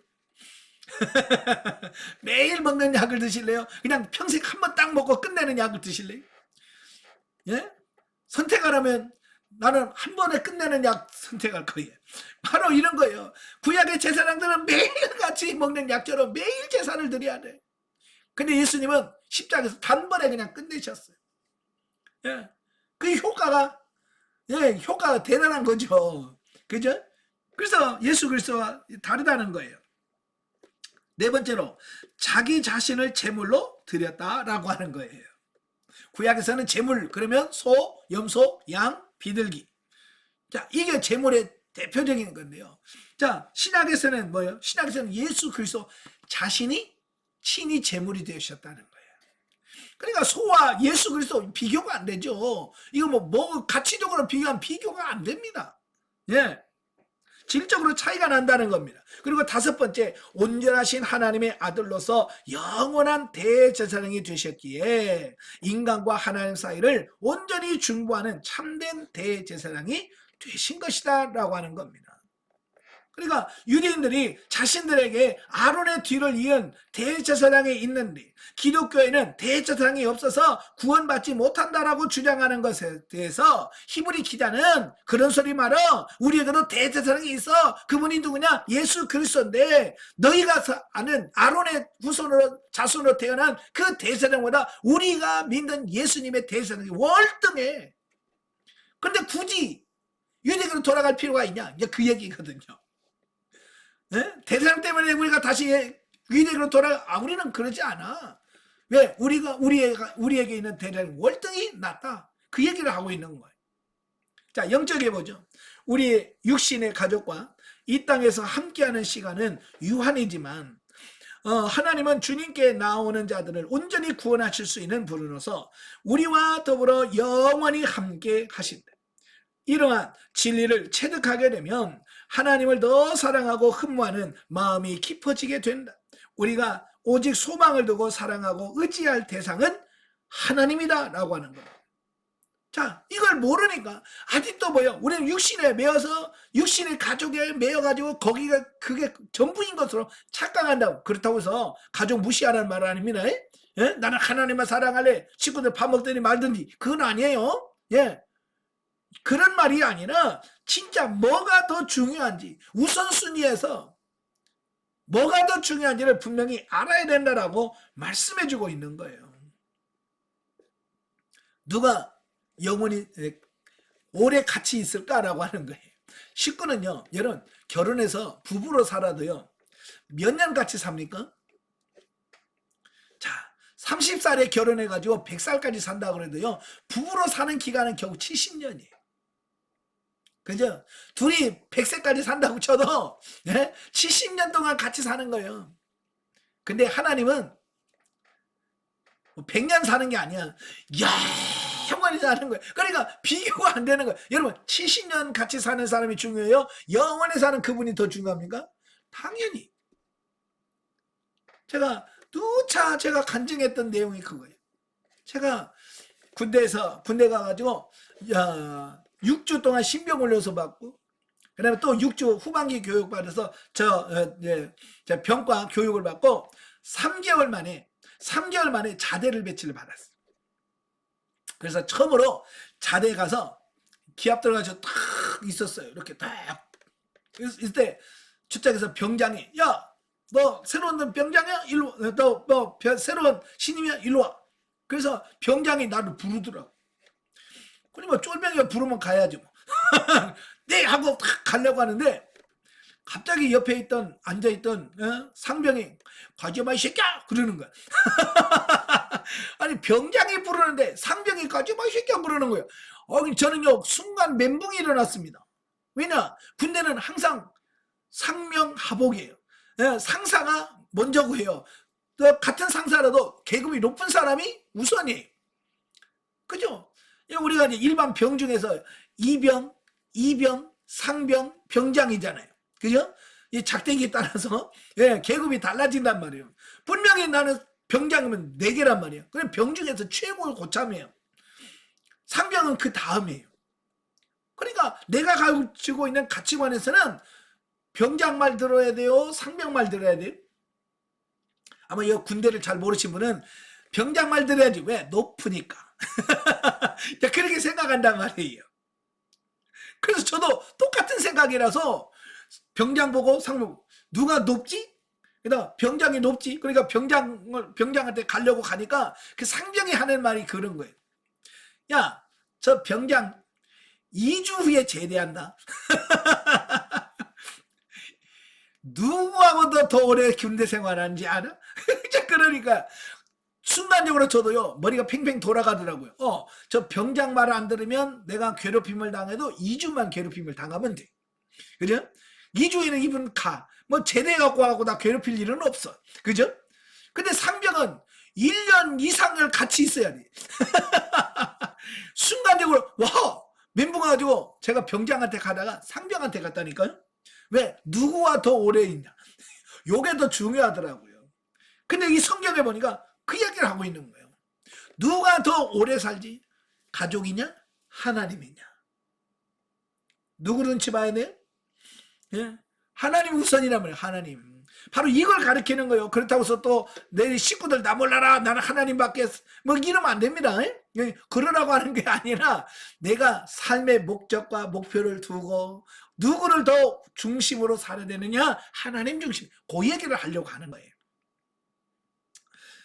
매일 먹는 약을 드실래요? 그냥 평생 한 번 딱 먹고 끝내는 약을 드실래요? 예? 선택하라면 나는 한 번에 끝내는 약 선택할 거예요. 바로 이런 거예요. 구약의 제사장들은 매일같이 먹는 약처럼 매일 제사를 드려야 돼. 근데 예수님은 십자가에서 단번에 그냥 끝내셨어요. 예. 그 효과가, 예, 효과가 대단한 거죠. 그죠? 그래서 예수 그리스도와 다르다는 거예요. 네 번째로, 자기 자신을 제물로 드렸다라고 하는 거예요. 구약에서는 제물, 그러면 소, 염소, 양, 비둘기. 자, 이게 제물의 대표적인 건데요. 자, 신약에서는 뭐예요? 신약에서는 예수 그리스도 자신이 친히 제물이 되셨다는 거예요. 그러니까 소와 예수 그리스도 비교가 안 되죠. 이거 뭐 가치적으로 비교하면 비교가 안 됩니다. 예. 질적으로 차이가 난다는 겁니다. 그리고 다섯 번째, 온전하신 하나님의 아들로서 영원한 대제사장이 되셨기에 인간과 하나님 사이를 온전히 중보하는 참된 대제사장이 되신 것이다 라고 하는 겁니다. 그러니까 유대인들이 자신들에게 아론의 뒤를 이은 대제사장이 있는데 기독교에는 대제사장이 없어서 구원받지 못한다라고 주장하는 것에 대해서 히브리 기자는 그런 소리 말어, 우리에게도 대제사장이 있어. 그분이 누구냐? 예수 그리스도인데 너희가 아는 아론의 후손으로 자손으로 태어난 그 대제사장보다 우리가 믿는 예수님의 대제사장이 월등해. 그런데 굳이 유대교로 돌아갈 필요가 있냐? 이제 그 얘기거든요. 네? 대제사장 때문에 우리가 다시 유대교로 우리는 그러지 않아. 왜? 우리에게 있는 대제사장이 월등히 낫다. 그 얘기를 하고 있는 거예요. 자, 영적에 보죠. 우리 육신의 가족과 이 땅에서 함께하는 시간은 유한이지만 하나님은 주님께 나오는 자들을 온전히 구원하실 수 있는 분으로서 우리와 더불어 영원히 함께 하신다. 이러한 진리를 체득하게 되면 하나님을 더 사랑하고 흠모하는 마음이 깊어지게 된다. 우리가 오직 소망을 두고 사랑하고 의지할 대상은 하나님이다 라고 하는 겁니다. 자, 이걸 모르니까 아직도 뭐요? 우리는 육신에 매여서 육신의 가족에 매여가지고 거기가 그게 전부인 것으로 착각한다고. 그렇다고 해서 가족 무시하라는 말은 아닙니다. 예? 나는 하나님만 사랑할래. 식구들 밥 먹더니 말든지. 그건 아니에요. 예. 그런 말이 아니라 진짜 뭐가 더 중요한지 우선순위에서 뭐가 더 중요한지를 분명히 알아야 된다라고 말씀해주고 있는 거예요. 누가 영원히 오래 같이 있을까라고 하는 거예요. 식구는요, 여러분 결혼해서 부부로 살아도요 몇 년 같이 삽니까? 자, 30살에 결혼해가지고 100살까지 산다 그래도요 부부로 사는 기간은 겨우 70년이에요. 그죠? 둘이 100세까지 산다고 쳐도 70년 동안 같이 사는 거예요. 근데 하나님은 100년 사는 게 아니야. 영원히 사는 거예요. 그러니까 비교가 안 되는 거예요. 여러분 70년 같이 사는 사람이 중요해요? 영원히 사는 그분이 더 중요합니까? 당연히. 제가 누차 제가 간증했던 내용이 그거예요. 제가 군대 가가지고 6주 동안 신병 훈련소 받고 그 다음에 또 6주 후반기 교육 받아서 저 병과 교육을 받고 3개월 만에 자대를 배치를 받았어요. 그래서 처음으로 자대에 가서 기합 들어가서 탁 있었어요. 이렇게 딱 있을 때 주택에서 병장이 야, 너 새로운 병장이야? 일로 너 새로운 신임이야? 일로 와. 그래서 병장이 나를 부르더라고. 그러면 쫄병이가 부르면 가야지 뭐. 네 하고 탁 가려고 하는데 갑자기 옆에 앉아있던 상병이 가지마 이 새끼야 그러는 거야. 아니 병장이 부르는데 상병이 가지마 이 새끼야 부르는 거예요. 저는요 순간 멘붕이 일어났습니다. 왜냐 군대는 항상 상명하복이에요. 상사가 먼저고 해요. 같은 상사라도 계급이 높은 사람이 우선이에요. 그죠? 우리가 이제 일반 병 중에서 이병, 상병, 병장이잖아요. 그죠? 이 작대기에 따라서 계급이 달라진단 말이에요. 분명히 나는 병장이면 4개란 말이에요. 그럼 병 중에서 최고 고참이에요. 상병은 그 다음이에요. 그러니까 내가 가지고 있는 가치관에서는 병장 말 들어야 돼요? 상병 말 들어야 돼요? 아마 이 군대를 잘 모르신 분은 병장 말 들어야지. 왜? 높으니까. 그렇게 생각한단 말이에요. 그래서 저도 똑같은 생각이라서 병장 보고 상병 보고 누가 높지? 그다음 병장이 높지. 그러니까 병장한테 가려고 가니까 그 상병이 하는 말이 그런 거예요. 야, 저 병장 2주 후에 제대한다. 누구하고도 더 오래 군대 생활하는지 알아? 그러니까 순간적으로 저도요 머리가 팽팽 돌아가더라고요. 저 병장 말을 안 들으면 내가 괴롭힘을 당해도 2주만 괴롭힘을 당하면 돼. 그죠? 2주에는 이분 가. 뭐 제대 갖고 하고 나 괴롭힐 일은 없어. 그죠? 근데 상병은 1년 이상을 같이 있어야 돼. 순간적으로 와 멘붕 가지고 제가 병장한테 가다가 상병한테 갔다니까요. 왜? 누구와 더 오래 있냐. 요게 더 중요하더라고요. 근데 이 성경에 보니까 그 이야기를 하고 있는 거예요. 누가 더 오래 살지? 가족이냐? 하나님이냐? 누구 눈치 봐야 돼요? 예? 하나님 우선이란 말이에요. 하나님. 바로 이걸 가르치는 거예요. 그렇다고 해서 또 내 식구들 나 몰라라. 나는 하나님밖에 뭐 이러면 안 됩니다. 그러라고 하는 게 아니라 내가 삶의 목적과 목표를 두고 누구를 더 중심으로 살아야 되느냐? 하나님 중심. 그 얘기를 하려고 하는 거예요.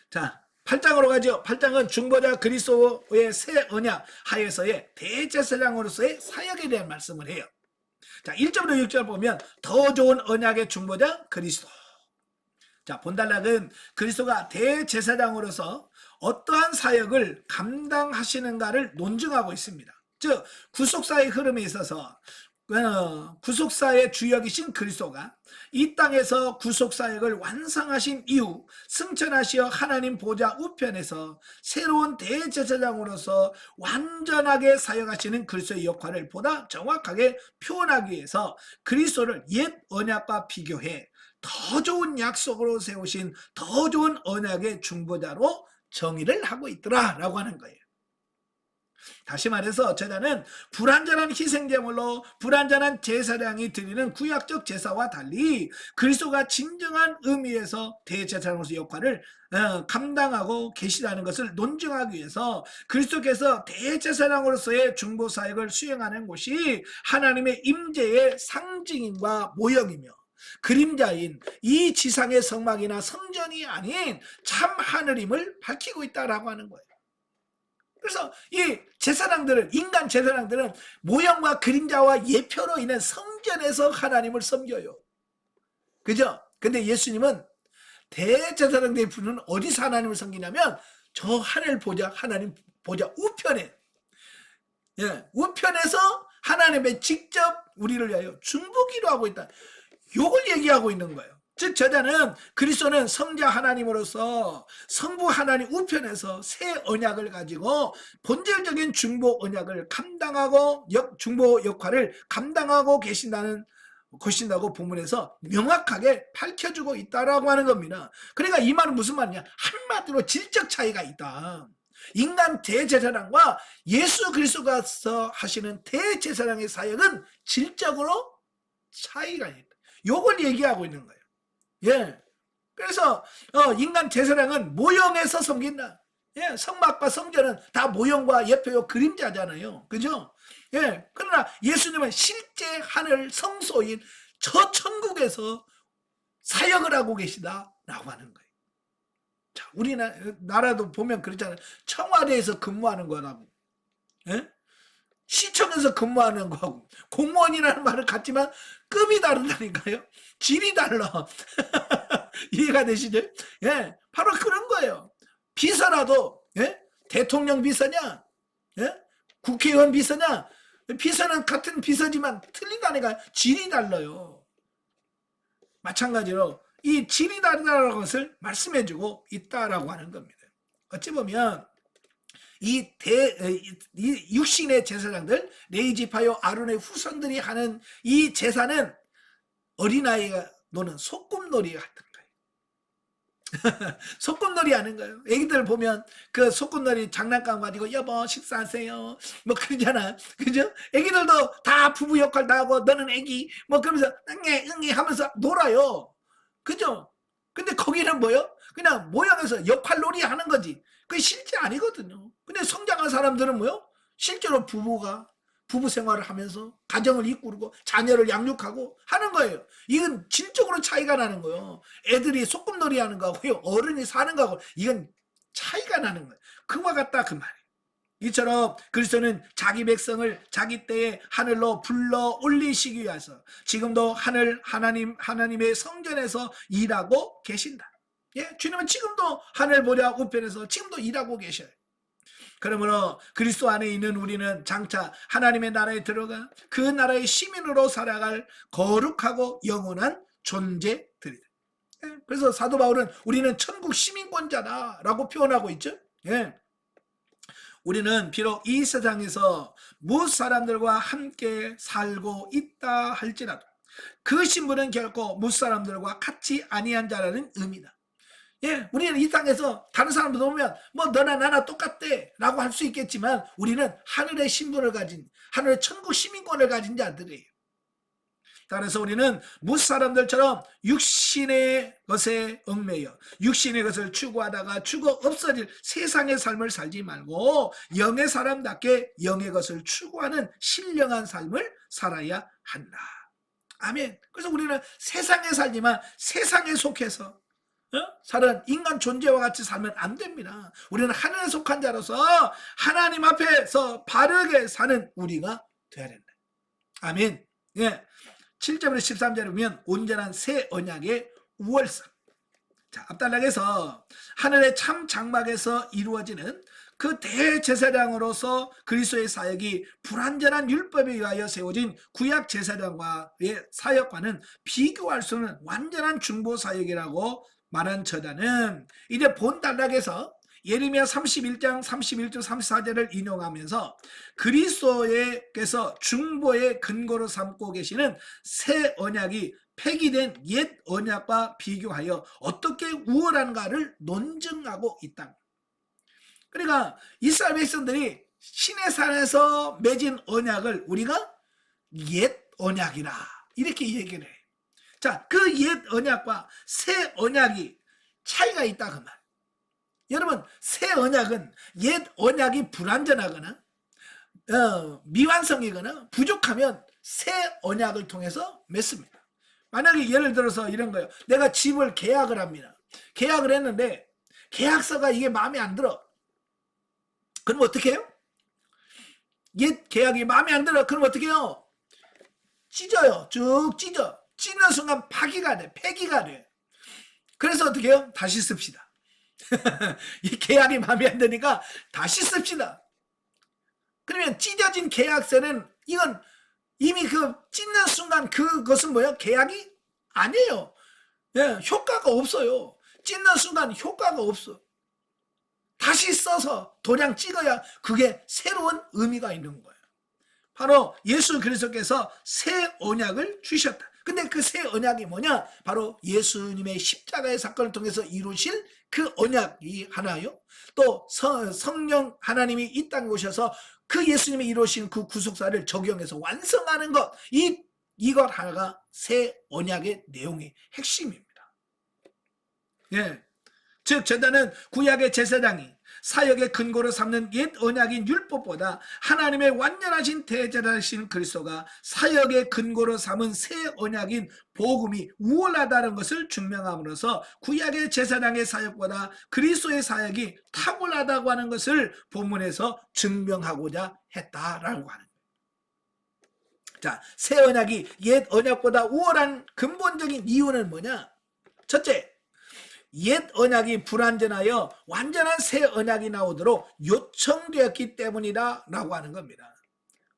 자, 8장으로 가죠. 8장은 중보자 그리스도의 새 언약 하에서의 대제사장으로서의 사역에 대한 말씀을 해요. 자, 1절부터 6절 보면 더 좋은 언약의 중보자 그리스도. 자, 본단락은 그리스도가 대제사장으로서 어떠한 사역을 감당하시는가를 논증하고 있습니다. 즉 구속사의 흐름에 있어서 구속사의 주역이신 그리스도가 이 땅에서 구속사역을 완성하신 이후 승천하시어 하나님 보좌 우편에서 새로운 대제사장으로서 완전하게 사역하시는 그리스도의 역할을 보다 정확하게 표현하기 위해서 그리스도를 옛 언약과 비교해 더 좋은 약속으로 세우신 더 좋은 언약의 중보자로 정의를 하고 있더라 라고 하는 거예요. 다시 말해서 제단은 불완전한 희생제물로 불완전한 제사장이 드리는 구약적 제사와 달리 그리스도가 진정한 의미에서 대제사장으로서 역할을 감당하고 계시다는 것을 논증하기 위해서 그리스도께서 대제사장으로서의 중보 사역을 수행하는 곳이 하나님의 임재의 상징인과 모형이며 그림자인 이 지상의 성막이나 성전이 아닌 참 하늘임을 밝히고 있다라고 하는 거예요. 그래서 이 제사장들은, 인간 제사장들은 모형과 그림자와 예표로 인한 성전에서 하나님을 섬겨요. 그죠? 근데 예수님은 대제사장들의 분은 어디서 하나님을 섬기냐면 저 하늘 보좌, 하나님 보좌 우편에, 우편에서 하나님의 직접 우리를 위하여 중보기도 하고 있다. 요걸 얘기하고 있는 거예요. 즉 저자는 그리스도는 성자 하나님으로서 성부 하나님 우편에서 새 언약을 가지고 본질적인 중보 언약을 감당하고 중보 역할을 감당하고 계신다고 본문에서 명확하게 밝혀주고 있다라고 하는 겁니다. 그러니까 이 말은 무슨 말이냐? 한마디로 질적 차이가 있다. 인간 대제사장과 예수 그리스도가서 하시는 대제사장의 사역은 질적으로 차이가 있다. 요걸 얘기하고 있는 거예요. 그래서 인간 제사장은 모형에서 섬긴다. 성막과 성전은 다 모형과 예표요 그림자잖아요. 그죠? 그러나 예수님은 실제 하늘 성소인 저 천국에서 사역을 하고 계시다라고 하는 거예요. 자, 우리나라도 보면 그렇잖아요. 청와대에서 근무하는 거라고. 시청에서 근무하는 거하고 공무원이라는 말은 같지만 급이 다르다니까요. 질이 달라. 이해가 되시죠? 바로 그런 거예요. 비서라도 대통령 비서냐, 국회의원 비서냐, 비서는 같은 비서지만 틀리다니까 질이 달라요. 마찬가지로 이 질이 다르다는 것을 말씀해주고 있다라고 하는 겁니다. 어찌 보면 이 육신의 제사장들, 레위지파요 아론의 후손들이 하는 이 제사는 어린아이가 노는 소꿉놀이 같은 거예요. 소꿉놀이 하는 거예요. 애기들 보면 그 소꿉놀이 장난감 가지고 여보 식사하세요 뭐 그러잖아. 그죠? 애기들도 다 부부 역할 다 하고 너는 애기 뭐 그러면서 응애 하면서 놀아요. 그죠? 근데 거기는 뭐요? 그냥 모양에서 역할놀이 하는 거지. 그게 실제 아니거든요. 근데 성장한 사람들은 뭐요? 실제로 부부 생활을 하면서 가정을 이끌고 자녀를 양육하고 하는 거예요. 이건 질적으로 차이가 나는 거예요. 애들이 소꿉놀이 하는 거하고요, 어른이 사는 거하고 이건 차이가 나는 거예요. 그와 같다 그 말이에요. 이처럼 그리스도는 자기 백성을 자기 때에 하늘로 불러 올리시기 위해서 지금도 하나님의 성전에서 일하고 계신다. 주님은 지금도 하늘 보좌 우편에서 지금도 일하고 계셔요. 그러므로 그리스도 안에 있는 우리는 장차 하나님의 나라에 들어가 그 나라의 시민으로 살아갈 거룩하고 영원한 존재들이다. 그래서 사도 바울은 우리는 천국 시민권자다라고 표현하고 있죠. 우리는 비록 이 세상에서 무엇 사람들과 함께 살고 있다 할지라도 그 신분은 결코 무엇 사람들과 같이 아니한 자라는 의미다. 우리는 이 땅에서 다른 사람들 보면 뭐 너나 나나 똑같대 라고 할 수 있겠지만 우리는 하늘의 신분을 가진, 하늘의 천국 시민권을 가진 자들이에요. 따라서 우리는 무엇 사람들처럼 육신의 것에 얽매여 육신의 것을 추구하다가 추구 없어질 세상의 삶을 살지 말고 영의 사람답게 영의 것을 추구하는 신령한 삶을 살아야 한다. 아멘. 그래서 우리는 세상에 살지만 세상에 속해서 사는 인간 존재와 같이 살면 안 됩니다. 우리는 하늘에 속한 자로서 하나님 앞에서 바르게 사는 우리가 되어야 된다. 아멘. 7절부터 13절에 보면 온전한 새 언약의 우월성. 자, 앞단락에서 하늘의 참 장막에서 이루어지는 그 대제사장으로서 그리스도의 사역이 불완전한 율법에 의하여 세워진 구약 제사장과의 사역과는 비교할 수 없는 완전한 중보 사역이라고 말한 저자는 이제 본 단락에서 예레미야 31장 31절 34절을 인용하면서 그리스도께서 중보의 근거로 삼고 계시는 새 언약이 폐기된 옛 언약과 비교하여 어떻게 우월한가를 논증하고 있다. 그러니까 이스라엘 백성들이 시내산에서 맺은 언약을 우리가 옛 언약이라 이렇게 얘기를 해. 자, 그 옛 언약과 새 언약이 차이가 있다 그 말. 여러분, 새 언약은 옛 언약이 불완전하거나 미완성이거나 부족하면 새 언약을 통해서 맺습니다. 만약에 예를 들어서 이런 거예요. 내가 집을 계약을 합니다. 계약을 했는데 계약서가 이게 마음에 안 들어. 그럼 어떻게 해요? 옛 계약이 마음에 안 들어. 그럼 어떻게 해요? 찢어요. 쭉 찢어. 찢는 순간 파기가 돼. 폐기가 돼. 그래서 어떻게 해요? 다시 씁시다. 이 계약이 마음에 안 드니까 다시 씁시다. 그러면 찢어진 계약서는 이건 이미 그 찢는 순간 그것은 뭐예요? 계약이 아니에요. 예, 효과가 없어요. 찢는 순간 효과가 없어. 다시 써서 도장 찍어야 그게 새로운 의미가 있는 거예요. 바로 예수 그리스도께서 새 언약을 주셨다. 근데 그 새 언약이 뭐냐? 바로 예수님의 십자가의 사건을 통해서 이루실 그 언약이 하나요. 또 성령 하나님이 이 땅에 오셔서 그 예수님이 이루신 그 구속사를 적용해서 완성하는 것, 이것 하나가 새 언약의 내용의 핵심입니다. 예. 즉 저자는 구약의 제사장이 사역의 근거로 삼는 옛 언약인 율법보다 하나님의 완전하신 대제사장이신 그리스도가 사역의 근거로 삼은 새 언약인 복음이 우월하다는 것을 증명함으로써 구약의 제사장의 사역보다 그리스도의 사역이 탁월하다고 하는 것을 본문에서 증명하고자 했다라고 하는 거예요. 자, 새 언약이 옛 언약보다 우월한 근본적인 이유는 뭐냐? 첫째, 옛 언약이 불완전하여 완전한 새 언약이 나오도록 요청되었기 때문이다 라고 하는 겁니다.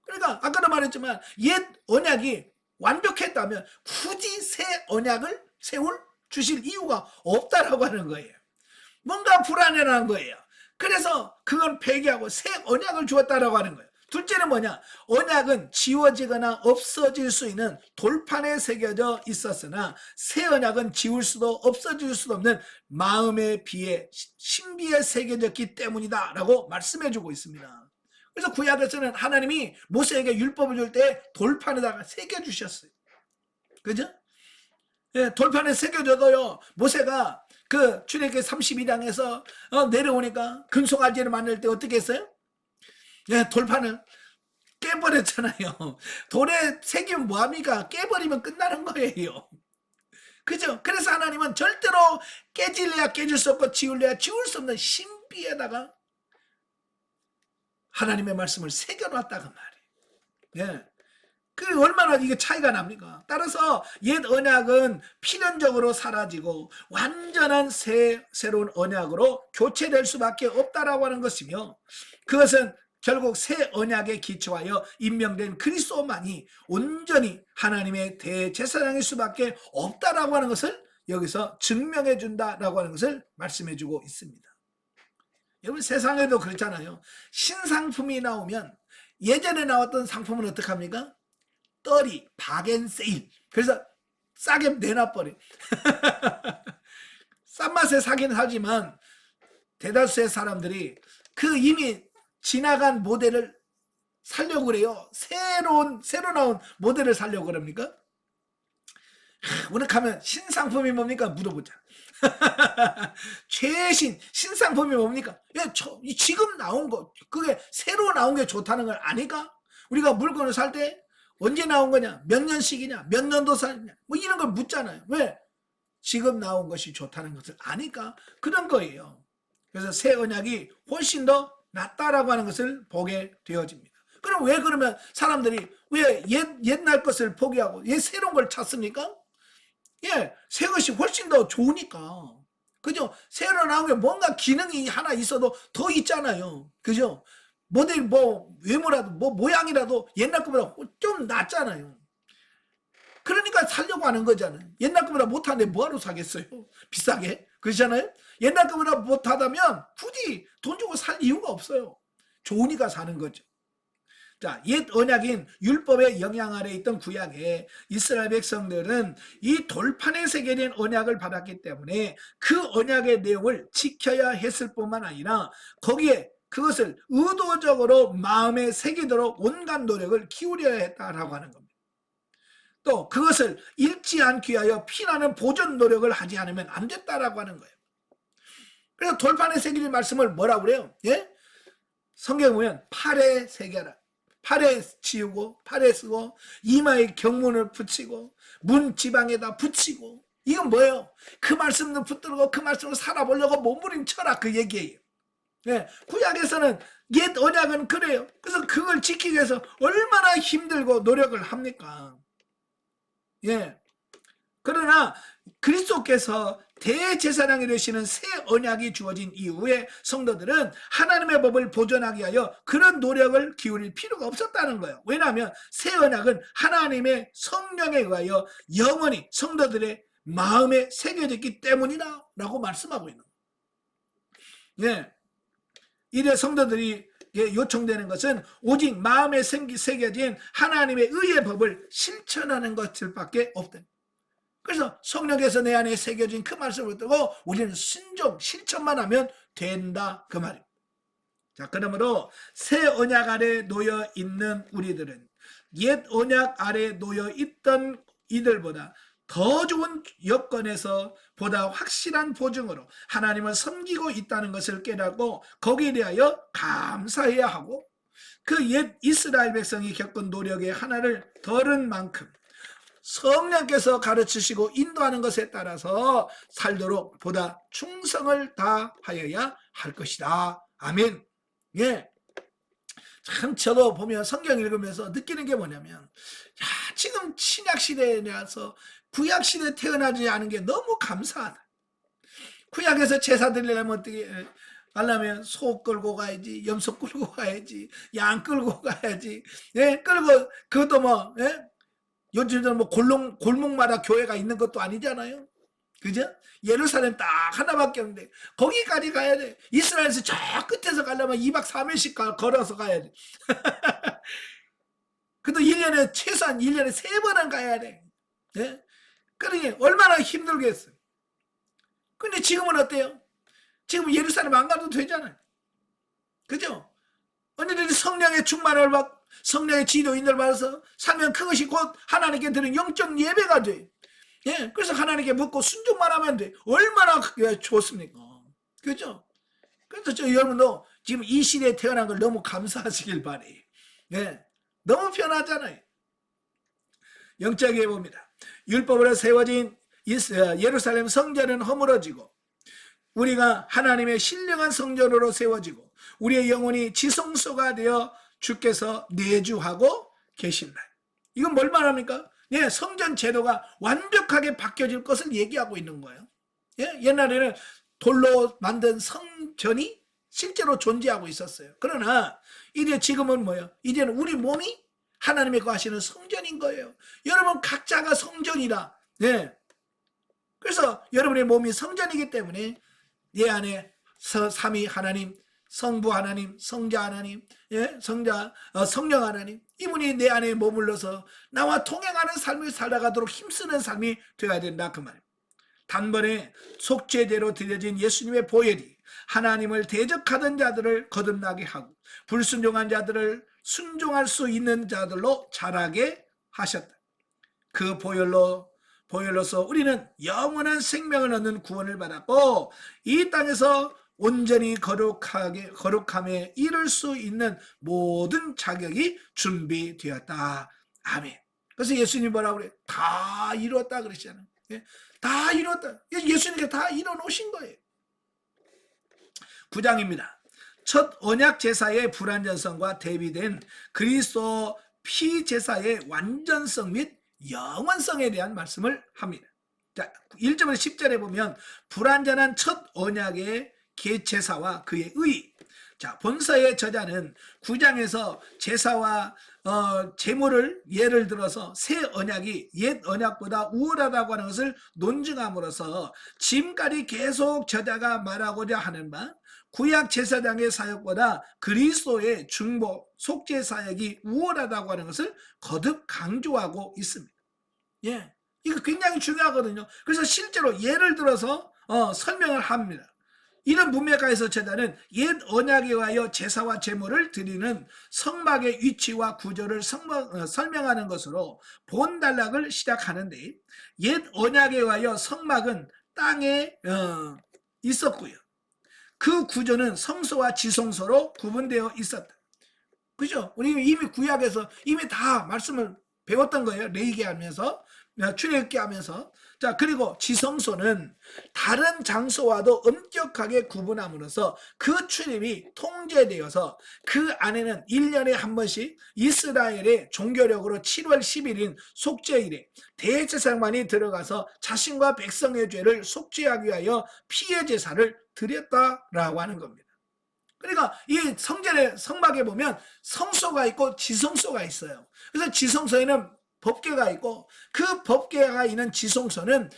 그러니까 아까도 말했지만 옛 언약이 완벽했다면 굳이 새 언약을 주실 이유가 없다라고 하는 거예요. 뭔가 불완전한 거예요. 그래서 그건 폐기하고 새 언약을 주었다라고 하는 거예요. 둘째는 뭐냐? 언약은 지워지거나 없어질 수 있는 돌판에 새겨져 있었으나 새 언약은 지울 수도 없어질 수도 없는 마음의 비에 신비에 새겨졌기 때문이다 라고 말씀해주고 있습니다. 그래서 구약에서는 하나님이 모세에게 율법을 줄 때 돌판에다가 새겨주셨어요. 그죠? 예, 돌판에 새겨져도요, 모세가 그 출애굽기 32장에서 내려오니까 금송아지를 만날 때 어떻게 했어요? 예, 돌판을 깨버렸잖아요. 돌에 새기면 뭐합니까? 깨버리면 끝나는 거예요. 그죠? 그래서 하나님은 절대로 깨질래야 깨질 수 없고 지울래야 지울 수 없는 신비에다가 하나님의 말씀을 새겨놨다 그 말이에요. 예. 그 얼마나 이게 차이가 납니까? 따라서 옛 언약은 필연적으로 사라지고 완전한 새로운 언약으로 교체될 수밖에 없다라고 하는 것이며, 그것은 결국 새 언약에 기초하여 임명된 그리스도만이 온전히 하나님의 대제사장일 수밖에 없다라고 하는 것을 여기서 증명해 준다라고 하는 것을 말씀해 주고 있습니다. 여러분, 세상에도 그렇잖아요. 신상품이 나오면 예전에 나왔던 상품은 어떻게 합니까? 떨이 박앤세일. 그래서 싸게 내놔버려. 싼 맛에 사긴 하지만 대다수의 사람들이 그 이미 지나간 모델을 살려고 그래요. 새로 나온 모델을 살려고 그럽니까? 오늘 가면 신상품이 뭡니까? 물어보자. 최신 신상품이 뭡니까? 야, 지금 나온 거, 그게 새로 나온 게 좋다는 걸 아니까? 우리가 물건을 살 때 언제 나온 거냐? 몇 년씩이냐? 몇 년도 살냐? 뭐 이런 걸 묻잖아요. 왜? 지금 나온 것이 좋다는 것을 아니까 그런 거예요. 그래서 새 언약이 훨씬 더 낫다라고 하는 것을 보게 되어집니다. 그럼 왜 그러면 사람들이 왜 옛날 것을 포기하고 새로운 걸 찾습니까? 예, 새 것이 훨씬 더 좋으니까. 그죠? 새로 나온 게 뭔가 기능이 하나 있어도 더 있잖아요. 그죠? 모델 외모라도 모양이라도 옛날 것보다 좀 낫잖아요. 그러니까 살려고 하는 거잖아요. 옛날 것보다 못하는데 뭐하러 사겠어요? 비싸게. 그렇잖아요? 옛날 것보다 못하다면 굳이 돈 주고 살 이유가 없어요. 좋으니까 사는 거죠. 자, 옛 언약인 율법의 영향 아래 있던 구약에 이스라엘 백성들은 이 돌판에 새겨진 언약을 받았기 때문에 그 언약의 내용을 지켜야 했을 뿐만 아니라 거기에 그것을 의도적으로 마음에 새기도록 온갖 노력을 기울여야 했다라고 하는 겁니다. 또 그것을 잃지 않기 위하여 피나는 보존 노력을 하지 않으면 안 됐다라고 하는 거예요. 그래서 돌판에 새기는 말씀을 뭐라고 그래요? 예? 성경에 보면 팔에 새겨라. 팔에 지우고 팔에 쓰고 이마에 경문을 붙이고 문 지방에다 붙이고, 이건 뭐예요? 그 말씀도 붙들고 그 말씀으로 살아보려고 몸부림쳐라, 그 얘기예요. 예, 구약에서는 옛 언약은 그래요. 그래서 그걸 지키기 위해서 얼마나 힘들고 노력을 합니까? 예. 그러나 그리스도께서 대제사장이 되시는 새 언약이 주어진 이후에 성도들은 하나님의 법을 보존하기 위하여 그런 노력을 기울일 필요가 없었다는 거예요. 왜냐하면 새 언약은 하나님의 성령에 의하여 영원히 성도들의 마음에 새겨졌기 때문이다 라고 말씀하고 있는 거예요. 예. 이래 성도들이 요청되는 것은 오직 마음에 새겨진 하나님의 의의 법을 실천하는 것들밖에 없다. 그래서 성령께서 내 안에 새겨진 그 말씀을 듣고 우리는 순종, 실천만 하면 된다, 그 말입니다. 자, 그러므로 새 언약 아래 놓여 있는 우리들은 옛 언약 아래 놓여 있던 이들보다 더 좋은 여건에서 보다 확실한 보증으로 하나님을 섬기고 있다는 것을 깨닫고 거기에 대하여 감사해야 하고, 그 옛 이스라엘 백성이 겪은 노력의 하나를 덜은 만큼 성령께서 가르치시고 인도하는 것에 따라서 살도록 보다 충성을 다하여야 할 것이다. 아멘. 예. 참 저도 보면 성경 읽으면서 느끼는 게 뭐냐면, 야, 지금 신약 시대에서 구약 시대에 태어나지 않은 게 너무 감사하다. 구약에서 제사 드리려면 어떻게 하려면 소 끌고 가야지, 염소 끌고 가야지, 양 끌고 가야지, 예, 끌고 그것도 뭐, 예? 요즘은 뭐 골목마다 교회가 있는 것도 아니잖아요. 그죠? 예루살렘 딱 하나밖에 없는데 거기까지 가야 돼. 이스라엘에서 저 끝에서 가려면 2박 3일씩 걸어서 가야 돼. 그래도 1년에 최소한 1년에 3번은 가야 돼. 네? 그러니 얼마나 힘들겠어요. 근데 지금은 어때요? 지금 예루살렘 안 가도 되잖아요. 그죠? 언니들이 성령의 충만을 받고 성령의 지도인을 받아서 살면 그것이 곧 하나님께 드리는 영적 예배가 돼. 예, 그래서 하나님께 묻고 순종만 하면 돼. 얼마나 좋습니까? 그죠? 그래서 저 여러분도 지금 이 시대에 태어난 걸 너무 감사하시길 바래요. 예, 너무 편하잖아요. 영적에 봅니다. 율법으로 세워진 예루살렘 성전은 허물어지고 우리가 하나님의 신령한 성전으로 세워지고 우리의 영혼이 지성소가 되어 주께서 내주하고 계신다. 이건 뭘 말합니까? 예, 성전 제도가 완벽하게 바뀌어질 것을 얘기하고 있는 거예요. 예, 옛날에는 돌로 만든 성전이 실제로 존재하고 있었어요. 그러나 이제 지금은 뭐예요? 이제는 우리 몸이 하나님의 거하시는 성전인 거예요. 여러분 각자가 성전이라. 예. 그래서 여러분의 몸이 성전이기 때문에 내 안에 삼위 하나님, 성부 하나님, 성자 하나님, 예? 성령 하나님, 이분이 내 안에 머물러서 나와 동행하는 삶을 살아가도록 힘쓰는 삶이 되어야 된다, 그 말입니다. 단번에 속죄제로 드려진 예수님의 보혈이 하나님을 대적하던 자들을 거듭나게 하고 불순종한 자들을 순종할 수 있는 자들로 자라게 하셨다. 그 보혈로서 우리는 영원한 생명을 얻는 구원을 받았고 이 땅에서 온전히 거룩함에 이를 수 있는 모든 자격이 준비되었다. 아멘. 그래서 예수님이 뭐라고 그래요? 다 이루었다 그러시잖아요. 예? 다 이루었다. 예수님께 다 이뤄놓으신 거예요. 9장입니다. 첫 언약 제사의 불완전성과 대비된 그리스도 피제사의 완전성 및 영원성에 대한 말씀을 합니다. 자, 1절에서 10절에 보면 불완전한 첫 언약의 개제사와 그의 의. 자, 본서의 저자는 9장에서 제사와 제물을 예를 들어서 새 언약이 옛 언약보다 우월하다고 하는 것을 논증함으로써 지금까지 계속 저자가 말하고자 하는 바 구약 제사장의 사역보다 그리스도의 중보 속죄 사역이 우월하다고 하는 것을 거듭 강조하고 있습니다. 예, 이거 굉장히 중요하거든요. 그래서 실제로 예를 들어서 설명을 합니다. 이런 문맥가에서 제단은 옛 언약에 의하여 제사와 제물을 드리는 성막의 위치와 구조를 설명하는 것으로 본단락을 시작하는데, 옛 언약에 의하여 성막은 땅에 있었고요. 그 구조는 성소와 지성소로 구분되어 있었다. 그죠? 우리 이미 구약에서 이미 다 말씀을 배웠던 거예요. 레위기 하면서, 출애굽기 하면서. 자, 그리고 지성소는 다른 장소와도 엄격하게 구분함으로써 그 출입이 통제되어서 그 안에는 1년에 한 번씩 이스라엘의 종교력으로 7월 10일인 속죄일에 대제사장만이 들어가서 자신과 백성의 죄를 속죄하기 위하여 피해 제사를 드렸다라고 하는 겁니다. 그러니까 이 성전의 성막에 보면 성소가 있고 지성소가 있어요. 그래서 지성소에는 법궤가 있고, 그 법궤가 있는 지성소는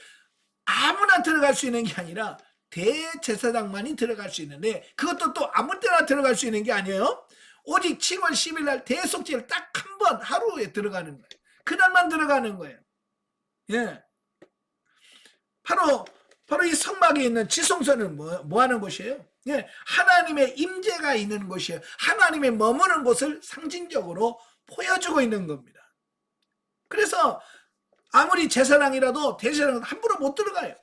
아무나 들어갈 수 있는 게 아니라 대제사장만이 들어갈 수 있는데, 그것도 또 아무 때나 들어갈 수 있는 게 아니에요. 오직 7월 10일 날 대속죄를 딱 한 번 하루에 들어가는 거예요. 그날만 들어가는 거예요. 예. 바로 이 성막에 있는 지성소는 뭐 하는 곳이에요? 예, 하나님의 임재가 있는 곳이에요. 하나님의 머무는 곳을 상징적으로 보여주고 있는 겁니다. 그래서 아무리 제사장이라도 대제사장은 함부로 못 들어가요.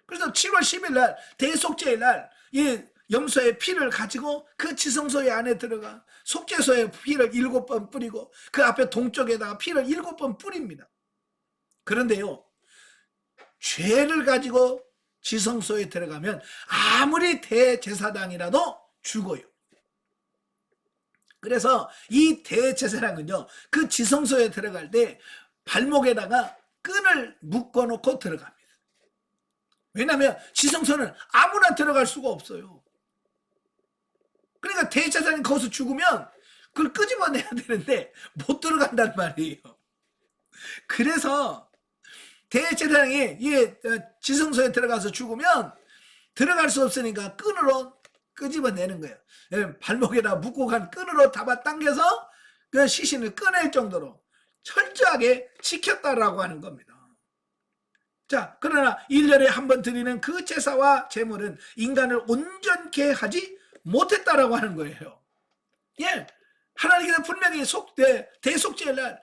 그래서 7월 10일 날 대속죄일 날 이 염소의 피를 가지고 그 지성소의 안에 들어가 속죄소에 피를 7번 뿌리고 그 앞에 동쪽에다가 피를 7번 뿌립니다. 그런데요, 죄를 가지고 지성소에 들어가면 아무리 대제사장이라도 죽어요. 그래서 이 대제사장은요, 그 지성소에 들어갈 때 발목에다가 끈을 묶어놓고 들어갑니다. 왜냐하면 지성소는 아무나 들어갈 수가 없어요. 그러니까 대제사장이 거기서 죽으면 그걸 끄집어내야 되는데 못 들어간단 말이에요. 그래서 대제사장이 이 지성소에 들어가서 죽으면 들어갈 수 없으니까 끈으로 끄집어내는 거예요. 발목에다 묶고 간 끈으로 잡아당겨서 그 시신을 꺼낼 정도로 철저하게 지켰다라고 하는 겁니다. 자, 그러나 1년에 한 번 드리는 그 제사와 제물은 인간을 온전케 하지 못했다라고 하는 거예요. 예, 하나님께서 분명히 대속죄일 날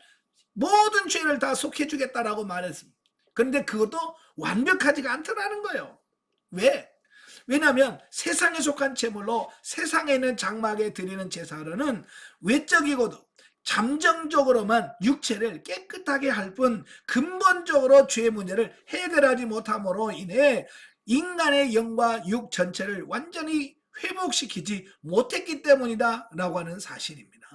모든 죄를 다 속해주겠다라고 말했습니다. 그런데 그것도 완벽하지가 않더라는 거예요. 왜? 왜냐하면 세상에 속한 제물로 세상에 있는 장막에 드리는 제사로는 외적이고도 잠정적으로만 육체를 깨끗하게 할 뿐 근본적으로 죄의 문제를 해결하지 못함으로 인해 인간의 영과 육 전체를 완전히 회복시키지 못했기 때문이다 라고 하는 사실입니다.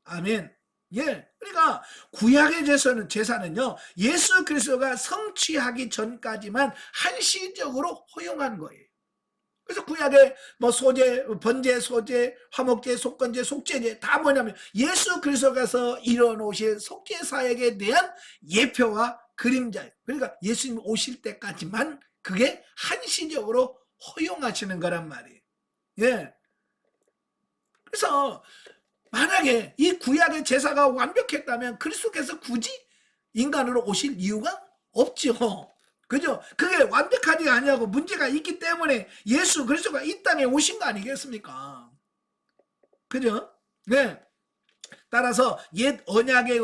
아멘. 예, 그러니까 구약의 제사는요, 예수 그리스도가 성취하기 전까지만 한시적으로 허용한 거예요. 그래서 구약의 소제, 번제, 소제, 화목제, 속건제, 속죄제 다 뭐냐면 예수 그리스도께서 이뤄놓으신 속죄사역에 대한 예표와 그림자예요. 그러니까 예수님 오실 때까지만 그게 한시적으로 허용하시는 거란 말이에요. 예. 그래서 만약에 이 구약의 제사가 완벽했다면 그리스도께서 굳이 인간으로 오실 이유가 없죠. 그죠? 그게 완벽하지 않냐고 문제가 있기 때문에 예수 그리스도가 이 땅에 오신 거 아니겠습니까? 그죠? 네. 따라서 옛 언약에